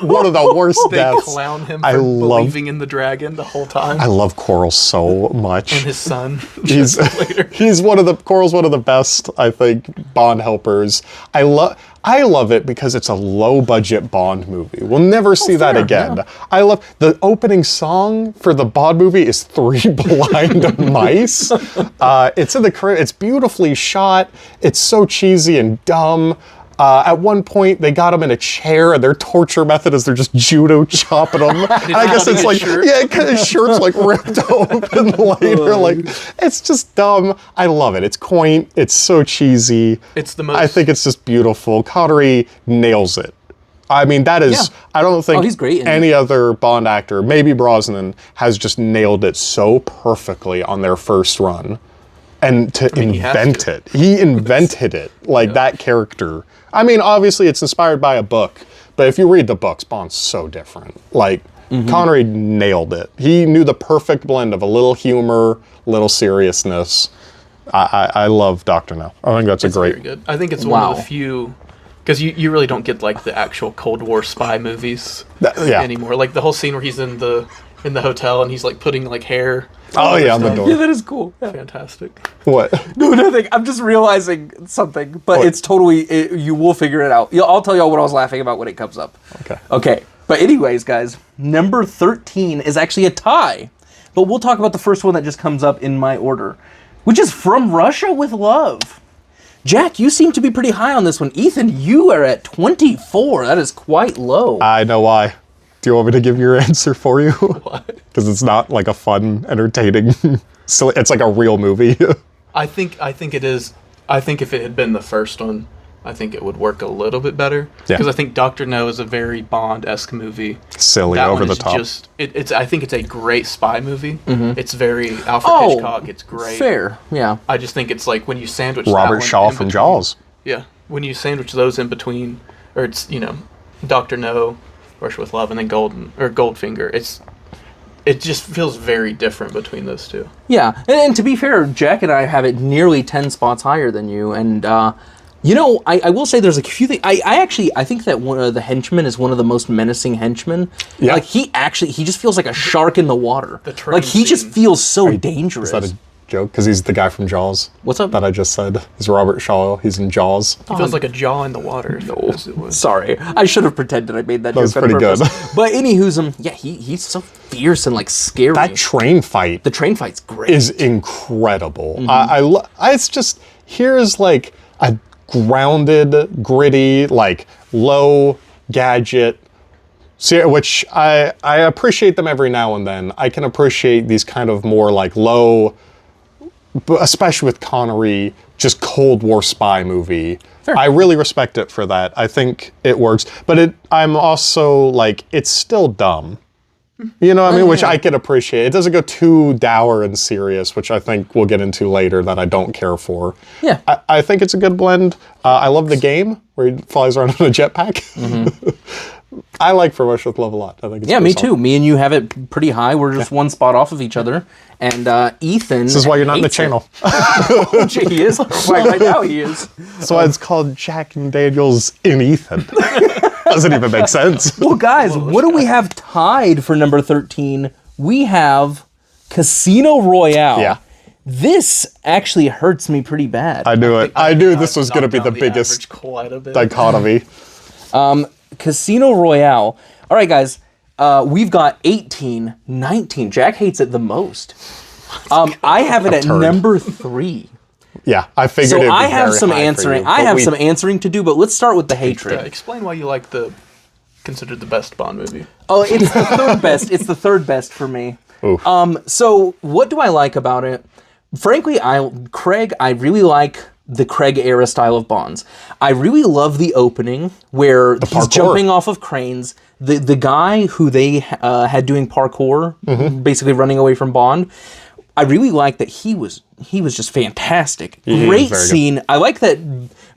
one of the worst They deaths. clown him for I love- believing in the dragon the whole time. I love Coral so much. And his son. He's later. he's Coral's one of the best, I think, Bond helpers. I love it because it's a low budget Bond movie. We'll never see that fair, again. yeah. I love the opening song for the Bond movie is Three Blind Mice. It's in the Caribbean. It's beautifully shot. It's so cheesy and dumb. At one point, they got him in a chair, and their torture method is they're just judo chopping him. And I guess it's like, his shirt's like ripped open later. Like, it's just dumb. I love it. It's quaint. It's so cheesy. It's the most. I think it's just beautiful. Connery nails it. I mean, that is, Yeah. I don't think he's great in any other Bond actor, maybe Brosnan, has just nailed it so perfectly on their first run. And to he has invent to. it. He invented it, like that character. I mean, obviously it's inspired by a book, but if you read the books, Bond's so different. Like, Connery nailed it. He knew the perfect blend of a little humor, little seriousness. I love Dr. No. I think that's a Very great... good. I think it's one of Wow. the few. Because you really don't get like the actual Cold War spy movies yeah. anymore. Like the whole scene where he's in the hotel and he's like putting like hair. Oh, yeah, on the door. Yeah, that is cool. Yeah. Fantastic. What? No, nothing. I'm just realizing something, but What? it's totally. You will figure it out. I'll tell y'all what I was laughing about when it comes up. Okay. Okay. But anyways, guys, number 13 is actually a tie. But we'll talk about the first one that just comes up in my order, which is From Russia with Love. Jack, you seem to be pretty high on this one. Ethan, you are at 24. That is quite low. I know why. Do you want me to give your answer for you? What? Because it's not like a fun, entertaining, silly, it's like a real movie. I think it is. I think if it had been the first one, I think it would work a little bit better. Yeah. Because I think Dr. No is a very Bond-esque movie. Silly, That over one the is top. just. It's. I think it's a great spy movie. It's very Alfred Oh, Hitchcock. It's great. Fair, yeah. I just think it's like when you sandwich that Robert one Shaw in from between- Jaws. Yeah, when you sandwich those in between, or it's Dr. No, Russia with Love, and then Goldfinger. It just feels very different between those two. Yeah, and to be fair, Jack and I have it nearly 10 spots higher than you, and I will say there's a few things. I think that one of the henchmen is one of the most menacing henchmen. Yeah. Like he just feels like a shark in the water. The train like he just scene. feels so dangerous. Is that a joke? Because he's the guy from Jaws. What's up? That I just said. He's Robert Shaw. He's in Jaws. He feels like a jaw in the water. As it was. Sorry, I should have pretended I made that. That was joke on pretty good. purpose. But anywho's yeah, he's so fierce and like scary. That train fight the train fight's great. is incredible. Mm-hmm. It's just, here's like a grounded, gritty, like low gadget, which I appreciate them every now and then. I can appreciate these kind of more like low, but especially with Connery, just Cold War spy movie. Fair. I really respect it for that. I think it works, but I'm also like, it's still dumb. You know what I mean? Which I can appreciate. It doesn't go too dour and serious, which I think we'll get into later that I don't care for. Yeah. I think it's a good blend. I love the game where he flies around in a jetpack. I like For Rush with Love a lot. I think it's Yeah, a good me song. too. Me and you have it pretty high. We're just one spot off of each other. And Ethan. This is why you're not in the channel. He is. Right now he is. That's why it's called Jack and Daniels in Ethan. Doesn't even make sense. Well, guys, what do we have tied for number 13? We have Casino Royale. Yeah. This actually hurts me pretty bad. I knew it. I knew this was going to be knocked the down biggest average quite a bit. dichotomy. Casino Royale. All right, guys. We've got 18, 19. Jack hates it the most. I have it at turd. number 3. Yeah, I figured So it'd be I have very some high for answering. you, I but have we- some answering to do, but let's start with the hatred. Explain why you like considered the best Bond movie. Oh, it's the third best. It's the third best for me. Oof. So what do I like about it? Frankly, Craig, I really like the Craig era style of Bonds. I really love the opening where he's parkour. jumping off of cranes. The guy who they had doing parkour, basically running away from Bond. I really like that he was just fantastic. was Great very good. scene. I like that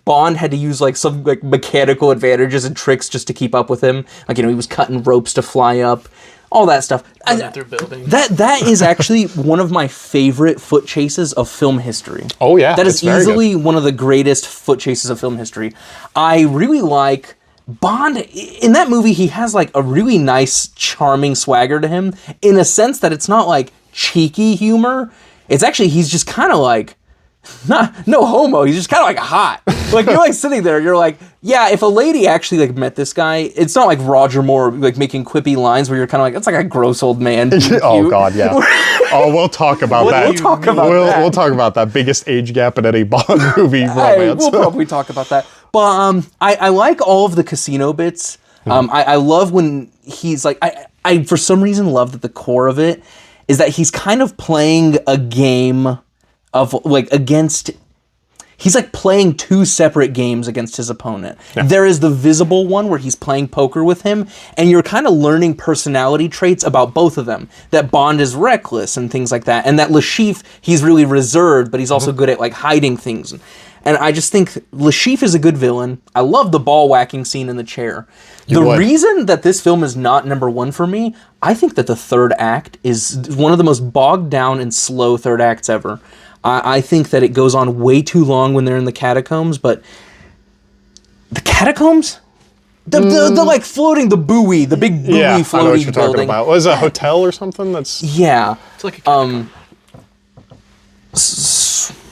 Bond had to use like some like mechanical advantages and tricks just to keep up with him. Like, he was cutting ropes to fly up, all that stuff. Running through buildings. That is actually one of my favorite foot chases of film history. Oh, yeah, That is it's very easily one of the greatest foot chases of film history. I really like Bond. In that movie, he has like a really nice, charming swagger to him, in a sense that it's not like cheeky humor. It's actually, he's just kind of like, no homo, he's just kind of like hot. Like, you're like sitting there, you're like, yeah, if a lady actually like met this guy, it's not like Roger Moore like making quippy lines where you're kind of like, that's like a gross old man. Oh Cute. God, yeah. Oh, we'll talk about that. We'll talk about that. We'll talk about that biggest age gap in any Bond movie Hey, romance. we'll probably talk about that. But I like all of the casino bits. I love when he's like, I for some reason love that the core of it is that he's kind of playing a game of like against. He's like playing two separate games against his opponent. Yeah. There is the visible one where he's playing poker with him, and you're kind of learning personality traits about both of them. That Bond is reckless and things like that, and that Le Chiffre, he's really reserved, but he's also good at like hiding things. And I just think Le Chiffre is a good villain. I love the ball whacking scene in the chair. The would. reason that this film is not number one for me, I think that the third act is one of the most bogged down and slow third acts ever. I think that it goes on way too long when they're in the catacombs, but the catacombs? The like floating, the buoy, the big buoy Yeah, I know floating what you're talking building. about. Was it a hotel or something? That's. Yeah. It's like a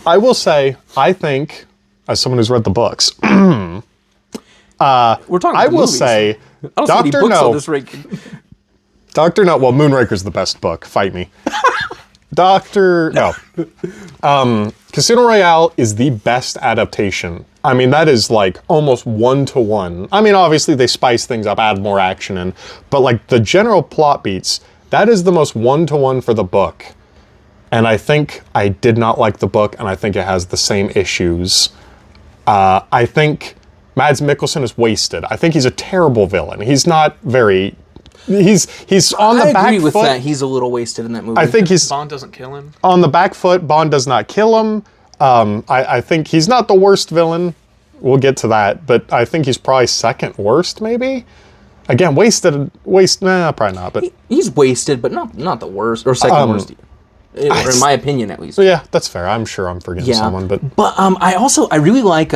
I will say, I think, as someone who's read the books, We're talking I about will movies. say, I don't see any Doctor books on No, this ranking. Doctor No. Well, Moonraker's the best book. Fight me. Doctor No. Casino Royale is the best adaptation. I mean, that is like almost 1-to-1. I mean, obviously they spice things up, add more action in, but like the general plot beats, that is the most 1-to-1 for the book. And I think I did not like the book, and I think it has the same issues. I think Mads Mikkelsen is wasted. I think he's a terrible villain. He's not very. He's on the I back agree with foot. that. He's a little wasted in that movie. I think he's Bond doesn't kill him. on the back foot. Bond does not kill him. I think he's not the worst villain. We'll get to that, but I think he's probably second worst, maybe. Again, nah, probably not. But he's wasted, but not the worst or second worst. Or in my opinion, at least. yeah, that's fair. I'm sure I'm forgetting someone, but I really like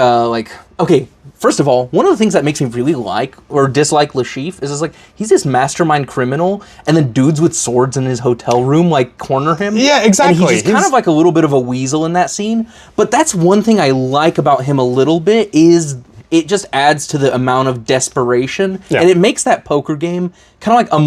okay. First of all, one of the things that makes me really like or dislike Le Chiffre is like he's this mastermind criminal, and then dudes with swords in his hotel room like corner him. Yeah, exactly. And he's just kind of like a little bit of a weasel in that scene. But that's one thing I like about him a little bit is it just adds to the amount of desperation, Yeah. and it makes that poker game kind of like a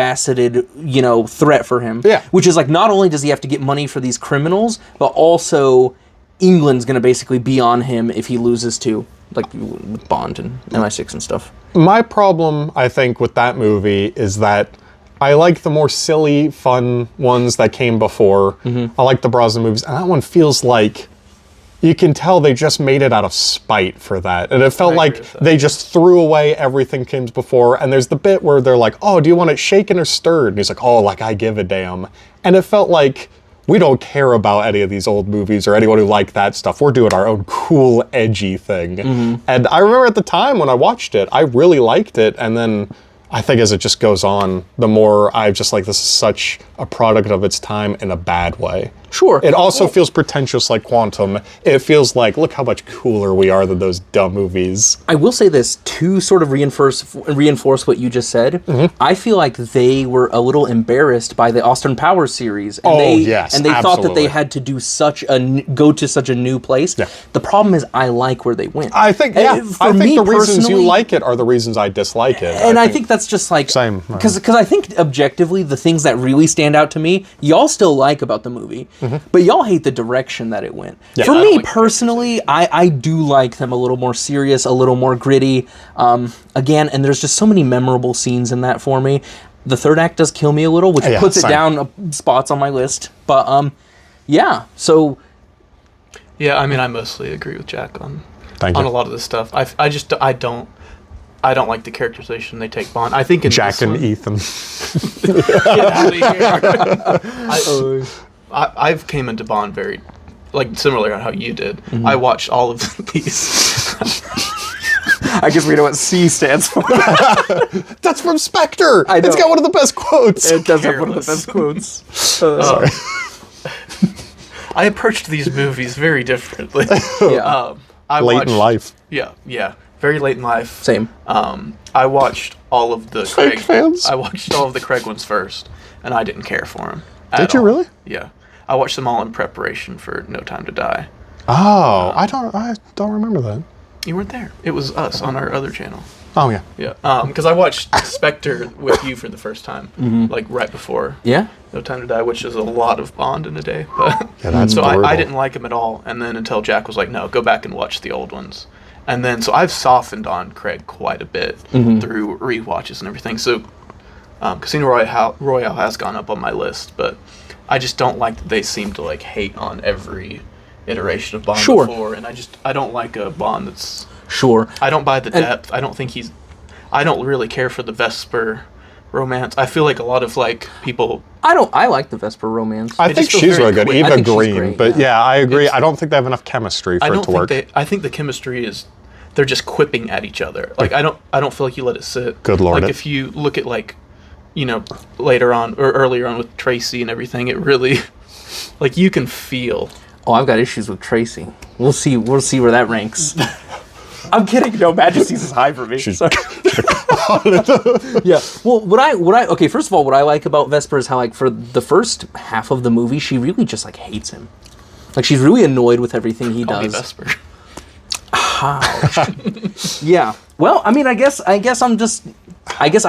multifaceted, threat for him. Yeah. Which is like not only does he have to get money for these criminals, but also England's going to basically be on him if he loses to, like with Bond and MI6 and stuff. my problem, I think, with that movie is that I like the more silly, fun ones that came before. I like the Brosnan movies, and that one feels like you can tell they just made it out of spite for that. And it felt agree like with that. they just threw away everything came before. And there's the bit where they're like, oh, do you want it shaken or stirred? And he's like, oh, like I give a damn. And it felt like we don't care about any of these old movies or anyone who liked that stuff. We're doing our own cool, edgy thing. And I remember at the time when I watched it, I really liked it. And then I think as it just goes on, the more I'm just like, this is such a product of its time in a bad way. Sure. It also feels pretentious like Quantum. It feels like, look how much cooler we are than those dumb movies. I will say this to sort of reinforce what you just said. I feel like they were a little embarrassed by the Austin Powers series, and they thought that absolutely. they had to do go to such a new place. Yeah. The problem is, I like where they went. I think, And I think the reasons you personally- like it are the reasons I dislike it. And I think that's just like Same. because I think objectively the things that really stand out to me, y'all still like about the movie, but y'all hate the direction that it went. Yeah. For I don't me like the personally, I do like them a little more serious, a little more gritty. Again, and there's just so many memorable scenes in that for me. The third act does kill me a little, which Yeah, puts it same. down spots on my list. But yeah. So Yeah, I mean, I mostly agree with Jack on Thank a you. lot of this stuff. I don't like the characterization they take Bond. I think in Jack this and one, Ethan. Get out of here. I've came into Bond very, like, similar to how you did. I watched all of these. I guess we know what C stands for. That's from Spectre. I know. It's got one of the best quotes. It does have one of the Careless. best quotes. Sorry. I approached these movies very differently. Yeah. I Late watched, in life. Yeah, very late in life. Same. I watched all of the Fake Craig fans. I watched all of the Craig ones first, and I didn't care for them. Did you really? Yeah, I watched them all in preparation for No Time to Die. Oh, I don't remember that. You weren't there. It was us on our other channel. Oh yeah. Yeah, because I watched Spectre with you for the first time, like right before Yeah. No Time to Die, which is a lot of Bond in a day. But Yeah, that's so brutal. I didn't like him at all, and then until Jack was like, "No, go back and watch the old ones." And then so I've softened on Craig quite a bit through rewatches and everything. So Casino Royale has gone up on my list, but I just don't like that they seem to like hate on every iteration of Bond Sure. before, and I don't like a Bond that's. Sure. I don't buy the depth. I don't think I don't really care for the Vesper romance. I feel like a lot of like people. I like the Vesper romance. I It think just feels she's very really good. quick. Eva I think she's Green. great, But yeah. yeah, I agree. It's- I don't think they have enough chemistry for I it don't to work. think I think the chemistry is. They're just quipping at each other. Like I don't feel like you let it sit. Good Lord, Like it- if you look at like, later on or earlier on with Tracy and everything, it really, like you can feel. Oh, I've got issues with Tracy. We'll see where that ranks. I'm kidding. No, Majesty's is high for me. She's- Sorry. Yeah. Well, okay, first of all, what I like about Vesper is how, like, for the first half of the movie, she really just, like, hates him. Like, she's really annoyed with everything he Call me does. Vesper. Yeah. Well, I mean, I guess I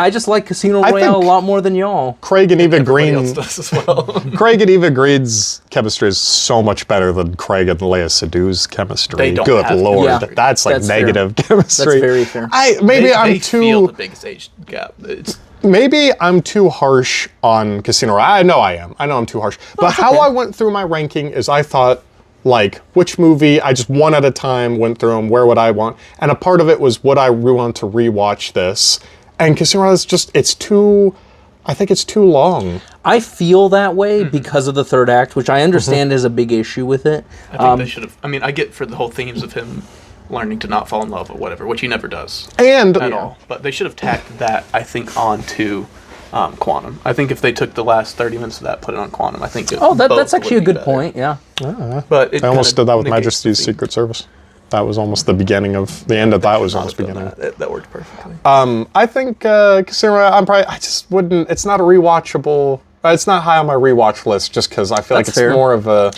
just like Casino I Royale a think- lot more than y'all. Craig and Eva Everybody Green. else does as well. Craig and Eva Green's chemistry is so much better than Craig and Leia Sedu's chemistry. They don't Good have Lord, chemistry. that's like That's fair. negative chemistry. That's very fair. They I'm feel the too. biggest age gap. It's Maybe I'm too harsh on Casino Royale. I know I am. I know I'm too harsh. But how I went through my ranking is I thought, like, which movie, I just one at a time went through them, where would I want? And a part of it was, would I want to rewatch this? And Casino Royale is just, I think it's too long. I feel that way because of the third act, which I understand is a big issue with it. I think they should have. I mean, I get for the whole themes of him learning to not fall in love or whatever, which he never does And at all. But they should have tacked that, I think, onto Quantum. I think if they took the last 30 minutes of that, put it on Quantum, I think. That's actually a good point. Yeah. But it I almost kinda did that with negates Majesty's the theme. Secret Service. That was almost the beginning of the end of that was almost Done beginning. that worked perfectly. I think Casino Royale, I just wouldn't, it's not a rewatchable, it's not high on my rewatch list just because I feel like That's it's fair. more of a,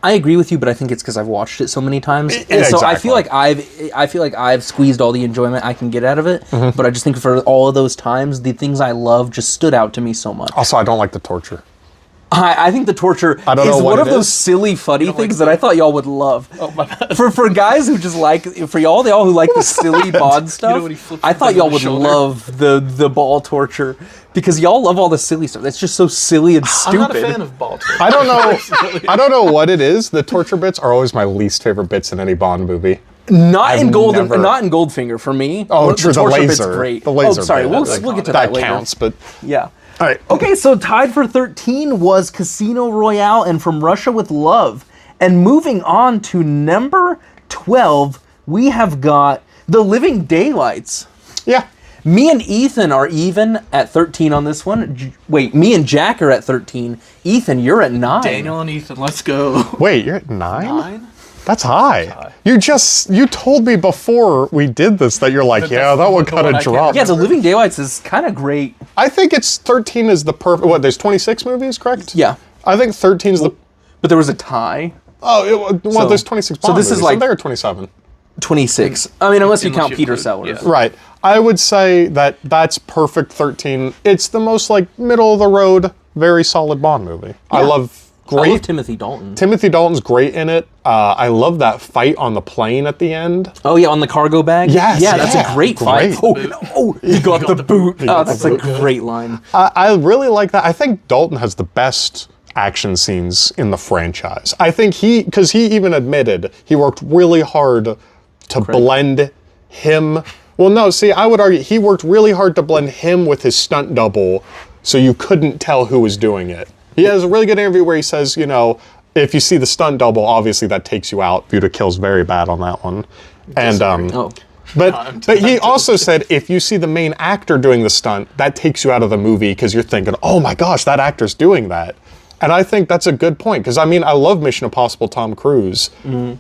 I agree with you, but I think it's because I've watched it so many times, and Yeah, so I feel exactly. like I've squeezed all the enjoyment I can get out of it. But I just think for all of those times, the things I love just stood out to me so much. also I don't like the torture. I think the torture I don't is know what one of it those is. silly, funny like things that I thought y'all would love. Oh, my bad. For guys who just like, for y'all who like the silly Bond stuff, when he flips I the thought gun y'all on would his shoulder? love the ball torture because y'all love all the silly stuff. That's just so silly and I'm stupid. not a fan of ball torture. I don't know, I don't know what it is. The torture bits are always my least favorite bits in any Bond movie. Not I've in never- not in Goldfinger for me. Oh, true, the torture bit's laser. great. The laser Oh, sorry, bit, we'll like, get to that that later. counts, but Yeah. All right. Okay, so tied for 13 was Casino Royale and From Russia with Love. And moving on to number 12, we have got The Living Daylights. Yeah. Me and Ethan are even at 13 on this one. Wait, me and Jack are at 13. Ethan, you're at 9. Daniel and Ethan, let's go. Wait, you're at 9? 9? That's high. high. You told me before we did this that you're like, yeah, that one the kind one of I can't dropped. Yeah, The Living Daylights is kind of great. I think it's 13 is the perfect. What? There's 26 movies, correct? Yeah. I think 13 is the. But there was a tie. Oh, well, So- there's 26. so Bond this is movies, like- there are 27. 26. I mean, unless you Unless count you Peter include- Sellers. yeah. Right. I would say that that's perfect 13. It's the most like middle of the road, very solid Bond movie. I Yeah. love I love great. Timothy Dalton. Timothy Dalton's great in it. I love that fight on the plane at the end. Oh, yeah, on the cargo bag? Yes, Yeah, that's yeah, a great fight. great. Oh, he got the boot. Oh, that's a great line. I really like that. I think Dalton has the best action scenes in the franchise. I think because he even admitted he worked really hard to blend him. Well, no, see, I would argue he worked really hard to blend him with his stunt double so you couldn't tell who was doing it. He has a really good interview where he says, you know, if you see the stunt double, obviously that takes you out. View to Kill's very bad on that one. And Oh. But he also said if you see the main actor doing the stunt, that takes you out of the movie because you're thinking, oh my gosh, that actor's doing that. And I think that's a good point because I mean, I love Mission Impossible Tom Cruise,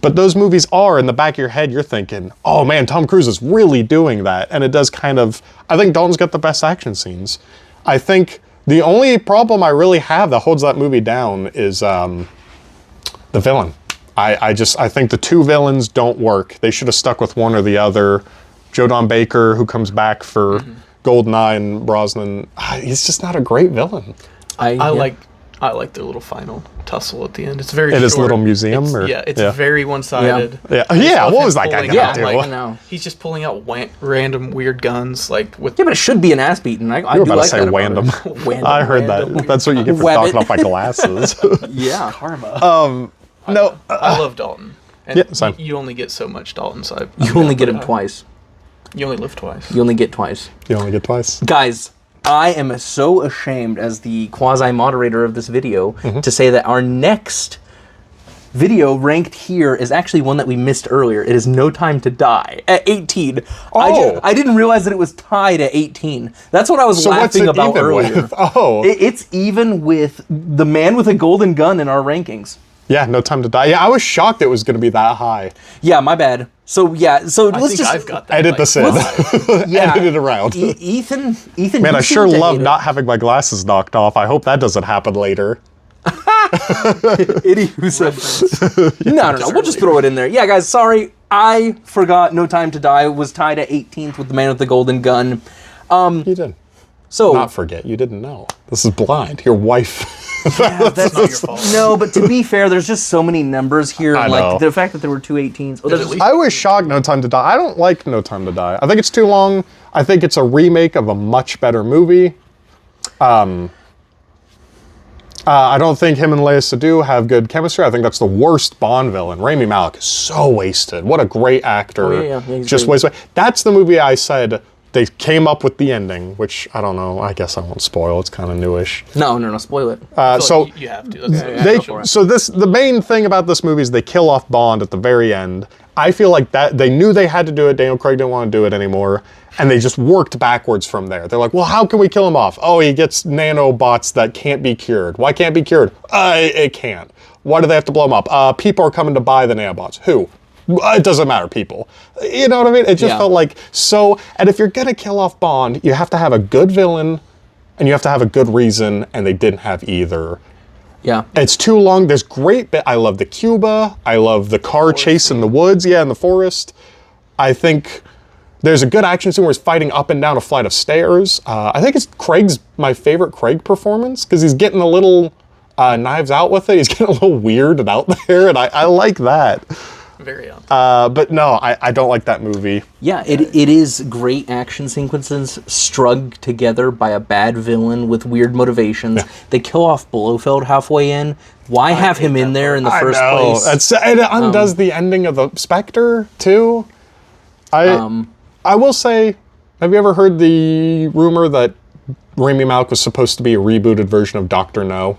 but those movies are in the back of your head, you're thinking, oh man, Tom Cruise is really doing that. And it does kind of, I think Dalton's got the best action scenes. I think the only problem I really have that holds that movie down is the villain. I think the two villains don't work. They should have stuck with one or the other. Joe Don Baker, who comes back for GoldenEye and Brosnan, he's just not a great villain. I like their little final tussle at the end. It's very At short. his little museum? It's very one-sided. Yeah. I just Yeah, love what him was that guy pulling gonna out, do? like, I know. he's just pulling out random weird guns, like with. Yeah, but it should be an ass beating. I You were do about like to say that about random. it. Wandom, I heard random. that. That's what you get for Wabbit. talking off my glasses. Yeah. Karma. No, I love Dalton. And Yeah, same. you only get so much Dalton, so You only get him twice. You only live twice. You only get twice. you only get twice. Guys, I am so ashamed as the quasi-moderator of this video to say that our next video ranked here is actually one that we missed earlier. It is No Time to Die at 18. Oh. I didn't realize that it was tied at 18. That's what I was So what's laughing it about even earlier. with? Oh, It's even with The Man with a Golden Gun in our rankings. yeah, No Time to Die. Yeah, I was shocked it was going to be that high. Yeah, my bad. So yeah, so I let's think just I've got that. Edit like, this in. yeah. Edit it around. Ethan. Man, you I seem sure to love hate it. not having my glasses knocked off. I hope that doesn't happen later. Idiot who said no. We'll just throw it in there. Yeah, guys, sorry. I forgot No Time to Die was tied at 18th with The Man with the Golden Gun. You did So not forget. You didn't know. This is blind. Your wife. yeah, that's not your fault. No, but to be fair, there's just so many numbers here. I And know. like the fact that there were two 18s. Oh, There's there's at least- I was shocked No Time to Die. I don't like No Time to Die. I think it's too long. I think it's a remake of a much better movie. I don't think him and Léa Seydoux have good chemistry. I think that's the worst Bond villain. Rami Malek is so wasted. What a great actor. Oh, yeah, he's Just great. wasted. That's the movie I said they came up with the ending, which I don't know. I guess I won't spoil. It's kind of newish. no, spoil it. I feel So like you have to. That's they, go for it. so the main thing about this movie is they kill off Bond at the very end. I feel like that they knew they had to do it. Daniel Craig didn't want to do it anymore, and they just worked backwards from there. They're like, well, how can we kill him off? Oh, he gets nanobots that can't be cured. Why can't it be cured? It can't. Why do they have to blow him up? People are coming to buy the nanobots. Who? It doesn't matter, people. You know what I mean? It just Yeah. felt like so. And if you're gonna kill off Bond, you have to have a good villain, and you have to have a good reason, and they didn't have either. Yeah. It's too long. There's great bit. I love the Cuba. I love the car chase in the woods. Yeah, in the forest. I think there's a good action scene where he's fighting up and down a flight of stairs. I think it's my favorite Craig performance because he's getting a little Knives Out with it. He's getting a little weird and out there, and I like that. very on. But no, I don't like that movie. Yeah, it is great action sequences strung together by a bad villain with weird motivations. They kill off Blofeld halfway in. Why have him in there in the first place? It undoes the ending of the Spectre too. I will say, have you ever heard the rumor that Rami Malek was supposed to be a rebooted version of Dr. No.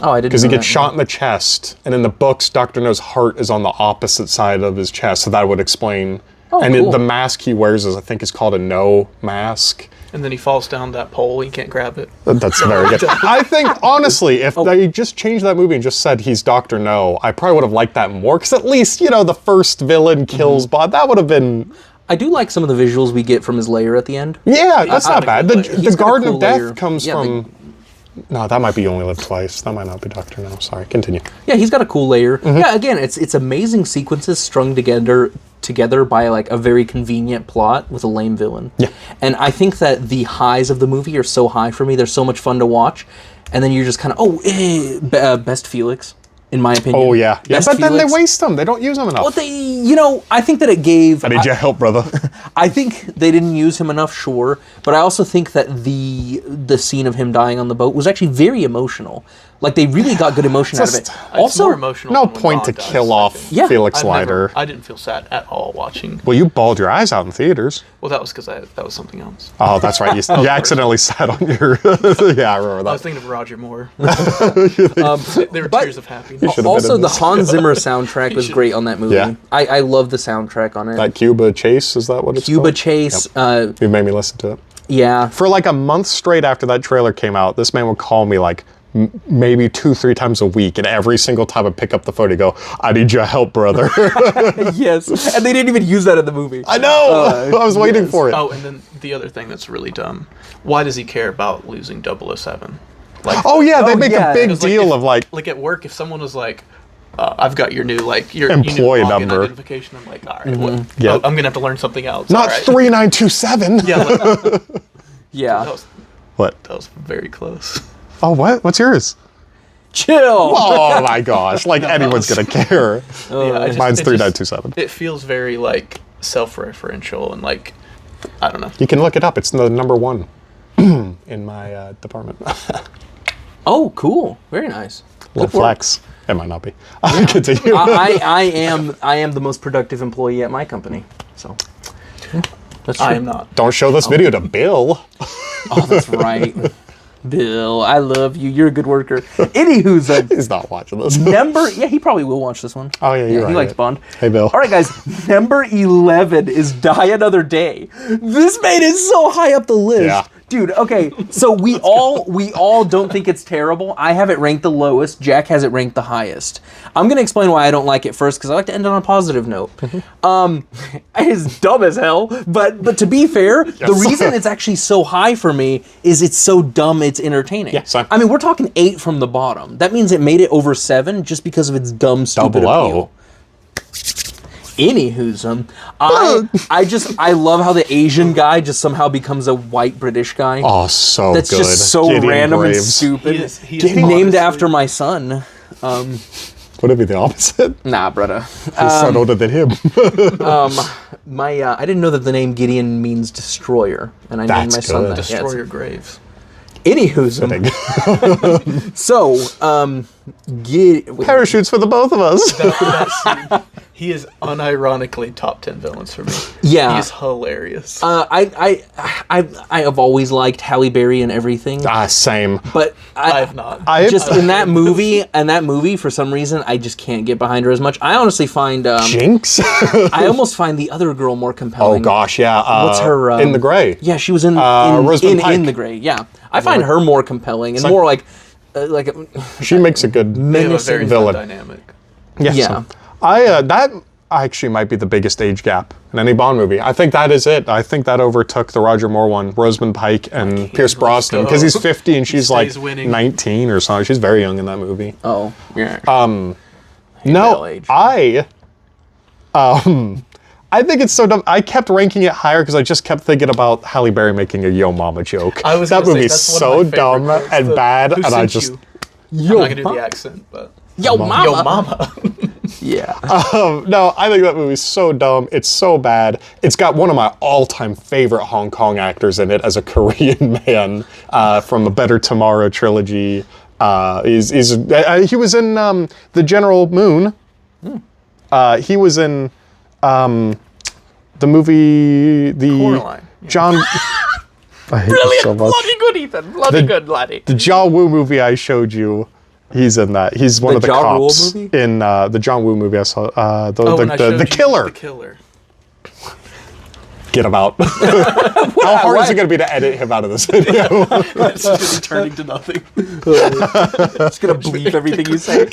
Oh, I didn't. Because he know gets that. shot in the chest, and in the books, Dr. No's heart is on the opposite side of his chest, so that would explain. Oh, and cool. the mask he wears is, I think, is called a no mask. And then he falls down that pole. He can't grab it. That's very good. I think, honestly, if they just changed that movie and just said he's Dr. No, I probably would have liked that more, because at least, the first villain kills Bond. That would have been... I do like some of the visuals we get from his lair at the end. Yeah, that's not bad. The He's got a Garden cool of Death layer. comes Yeah, from... No, that might be You Only Live Twice. That might not be Dr. No. Sorry, continue. Yeah, he's got a cool layer. Yeah, again, it's amazing sequences strung together by like a very convenient plot with a lame villain. Yeah. And I think that the highs of the movie are so high for me. They're so much fun to watch. And then you're just kind of, best Felix, in my opinion. Oh, yeah. Best But then they Felix. waste them. They don't use them enough. Well, I think that it gave... I need your help, brother. I think they didn't use him enough, sure, but I also think that the scene of him dying on the boat was actually very emotional. Like, they really got good emotion out of it. Just- It's Also, more emotional. No than when point to Bond dies, kill I off think. Yeah. Felix I've never- Leiter. I didn't feel sad at all watching. Well, you bawled your eyes out in theaters. Well, that was because that was something else. Oh, that's right. You accidentally sat on your... yeah, I remember I was that. thinking of Roger Moore. but They were tears of happiness. should've been also in the this. Hans Zimmer soundtrack was should- great on that movie. Yeah. I love the soundtrack on it. That Cuba Chase, is that what it's Cuba called? Chase, You made me listen to it. yeah. For like a month straight after that trailer came out, this man would call me like maybe 2-3 times a week, and every single time I pick up the phone, he'd go, "I need your help, brother." Yes, and they didn't even use that in the movie. I know! I was waiting yes. for it. Oh, and then the other thing that's really dumb. Why does he care about losing 007? Like, Oh yeah, they Oh, make yeah. a big because, like, deal if- of like, like at work, if someone was like, "I've got your new your Employee new login number. identification," I'm like, "All right, what? Yep. I'm gonna have to learn something else." not all right. 3927. Yeah, like, Yeah. What? that was very close. Oh, what? What's yours? Chill. Oh my gosh! Like anyone's gonna care. Yeah, I just- Mine's it just- 3927. It feels very like self-referential and like, I don't know. You can look it up. It's the number one in my department. Oh, cool. Very nice. Little Good work. flex. It might not be. Continue. I am the most productive employee at my company. So yeah, that's true. I am not. Don't show this video to Bill. Oh, that's right. Bill, I love you. You're a good worker. Anywho's He's not watching this. number. Yeah, he probably will watch this one. Oh, yeah, you're He right. likes Bond. Hey, Bill. All right, guys. Number 11 is Die Another Day. This made it so high up the list. Yeah. Dude, okay, so we all don't think it's terrible. I have it ranked the lowest. Jack has it ranked the highest. I'm gonna explain why I don't like it first, because I like to end on a positive note. It's dumb as hell, but to be fair, the reason it's actually so high for me is it's so dumb it's entertaining. Yeah, same. I mean, we're talking 8 from the bottom. That means it made it over 7 just because of its dumb, stupid Double O. appeal. Anywho's, I love how the Asian guy just somehow becomes a white British guy. Oh, so That's good. just so Gideon random and Graves. stupid. He is Named honestly- after my son. Would it be the opposite? Nah, brother. His son older than him. I didn't know that the name Gideon means destroyer, and I named That's my son good. that. Destroy Yeah, your graves. Anywho's, so wait, Parachutes for the both of us. That scene, he is unironically top 10 villains for me. Yeah. He is hilarious. I have always liked Halle Berry and everything, Same. but I have not. just in that movie, for some reason, I just can't get behind her as much. I honestly find Jinx? I almost find the other girl more Oh compelling. gosh, yeah. What's her In the Gray. Yeah, she was in Rosamund Pike. in the Gray. Yeah, I find her more compelling and more like She makes a good they have a menacing very villain. fun dynamic. Yes. Yeah. That actually might be the biggest age gap in any Bond movie. I think that is it. I think that overtook the Roger Moore one, Rosamund Pike and Pierce Brosnan, because he's 50 and she's like stays winning. 19 or something. She's very young in that movie. Oh, yeah. No, Bell age. I think it's so dumb. I kept ranking it higher because I just kept thinking about Halle Berry making a Yo Mama joke. I was that gonna say, movie's that's one so of my favorite dumb quotes. and bad, Who and I sent just you? Yo, I'm not gonna do mama. the accent, but Yo, mama. Yo mama. Yeah. no. I think that movie's so dumb. It's so bad. It's got one of my all-time favorite Hong Kong actors in it as a Korean man from a Better Tomorrow trilogy. He was in The General Moon. He was in the movie Coraline. Yeah. John. I hate you so much. Bloody good, Ethan. Bloody good, laddie. The John Woo movie I showed you, he's in that. He's one of the Ja Rule cops movie? in the John Woo movie I saw. When I showed The you killer. The killer. Get him out. How hard is it going to be to edit him out of this video? It's just turning to nothing. Just gonna bleep everything you say.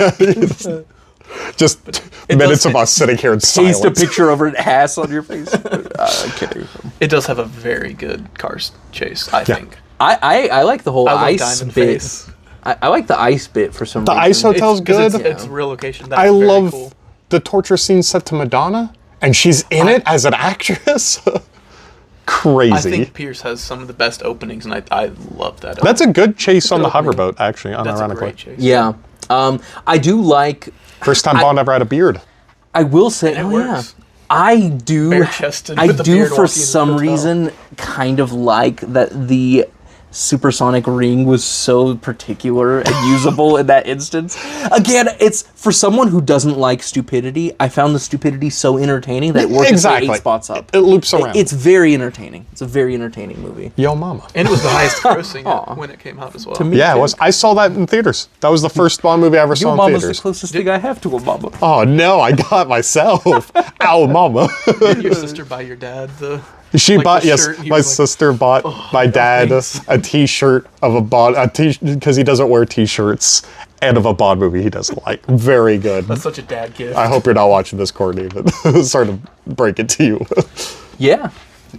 Just minutes of us sitting here in Paste silence. a picture over an ass on your face. Okay. It does have a very good car chase, I think. I like the whole I love ice Diamond bit. Face. I like the ice bit for some The reason. ice hotel's 'Cause good. It's a real location. That's I very love cool. the torture scene set to Madonna, and she's in it as an actress. Crazy. I think Pierce has some of the best openings, and I love that. That's a good chase on the opening. hoverboat, actually, That's a unironically. great chase. Yeah. I do like. First time Bond ever had a beard. I will say, And it works. I do. Bare-chested I with the do beard for walking into some the hotel. reason kind of like that the supersonic ring was so particular and usable in that instance. Again, it's for someone who doesn't like stupidity. I found the stupidity so entertaining that it worked its way Exactly. 8 spots up. It loops around. It's very entertaining. It's a very entertaining movie. Yo mama. And it was the highest grossing when it came out as well. To me, Yeah, it too. was. I saw that in theaters. That was the first Bond movie I ever saw Your in mama's the theaters. closest thing I have to a mama. Oh no, I got myself. Ow, mama. Did your sister buy your dad the... She Like bought, the yes, shirt, and he my was like, sister bought my dad thanks. a t-shirt of a Bond, because he doesn't wear t-shirts, and of a Bond movie he doesn't like. Very good. That's such a dad gift. I hope you're not watching this, Courtney, but sorry to break it to you. Yeah.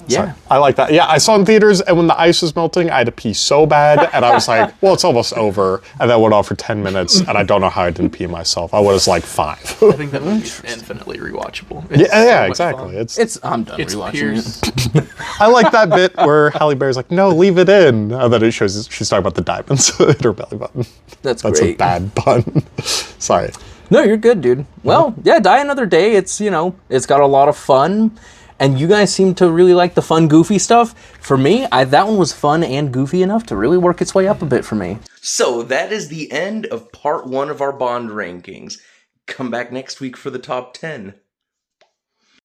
Yeah. I like that. Yeah, I saw it in theaters, and when the ice was melting, I had to pee so bad, and I was like, well, it's almost over, and that went on for 10 minutes, and I don't know how I didn't pee myself. I was like 5. I think that movie's infinitely rewatchable. It's so Yeah, much exactly. fun. I'm done It's rewatching Pierce. it. I like that bit where Halle Berry's like, no, leave it in. And then it shows she's talking about the diamonds in her belly button. That's That's great. a bad pun. Sorry. No, you're good, dude. Well, yeah, Die Another Day, it's, it's got a lot of fun. And you guys seem to really like the fun, goofy stuff. For me, that one was fun and goofy enough to really work its way up a bit for me. So that is the end of part 1 of our Bond rankings. Come back next week for the top 10.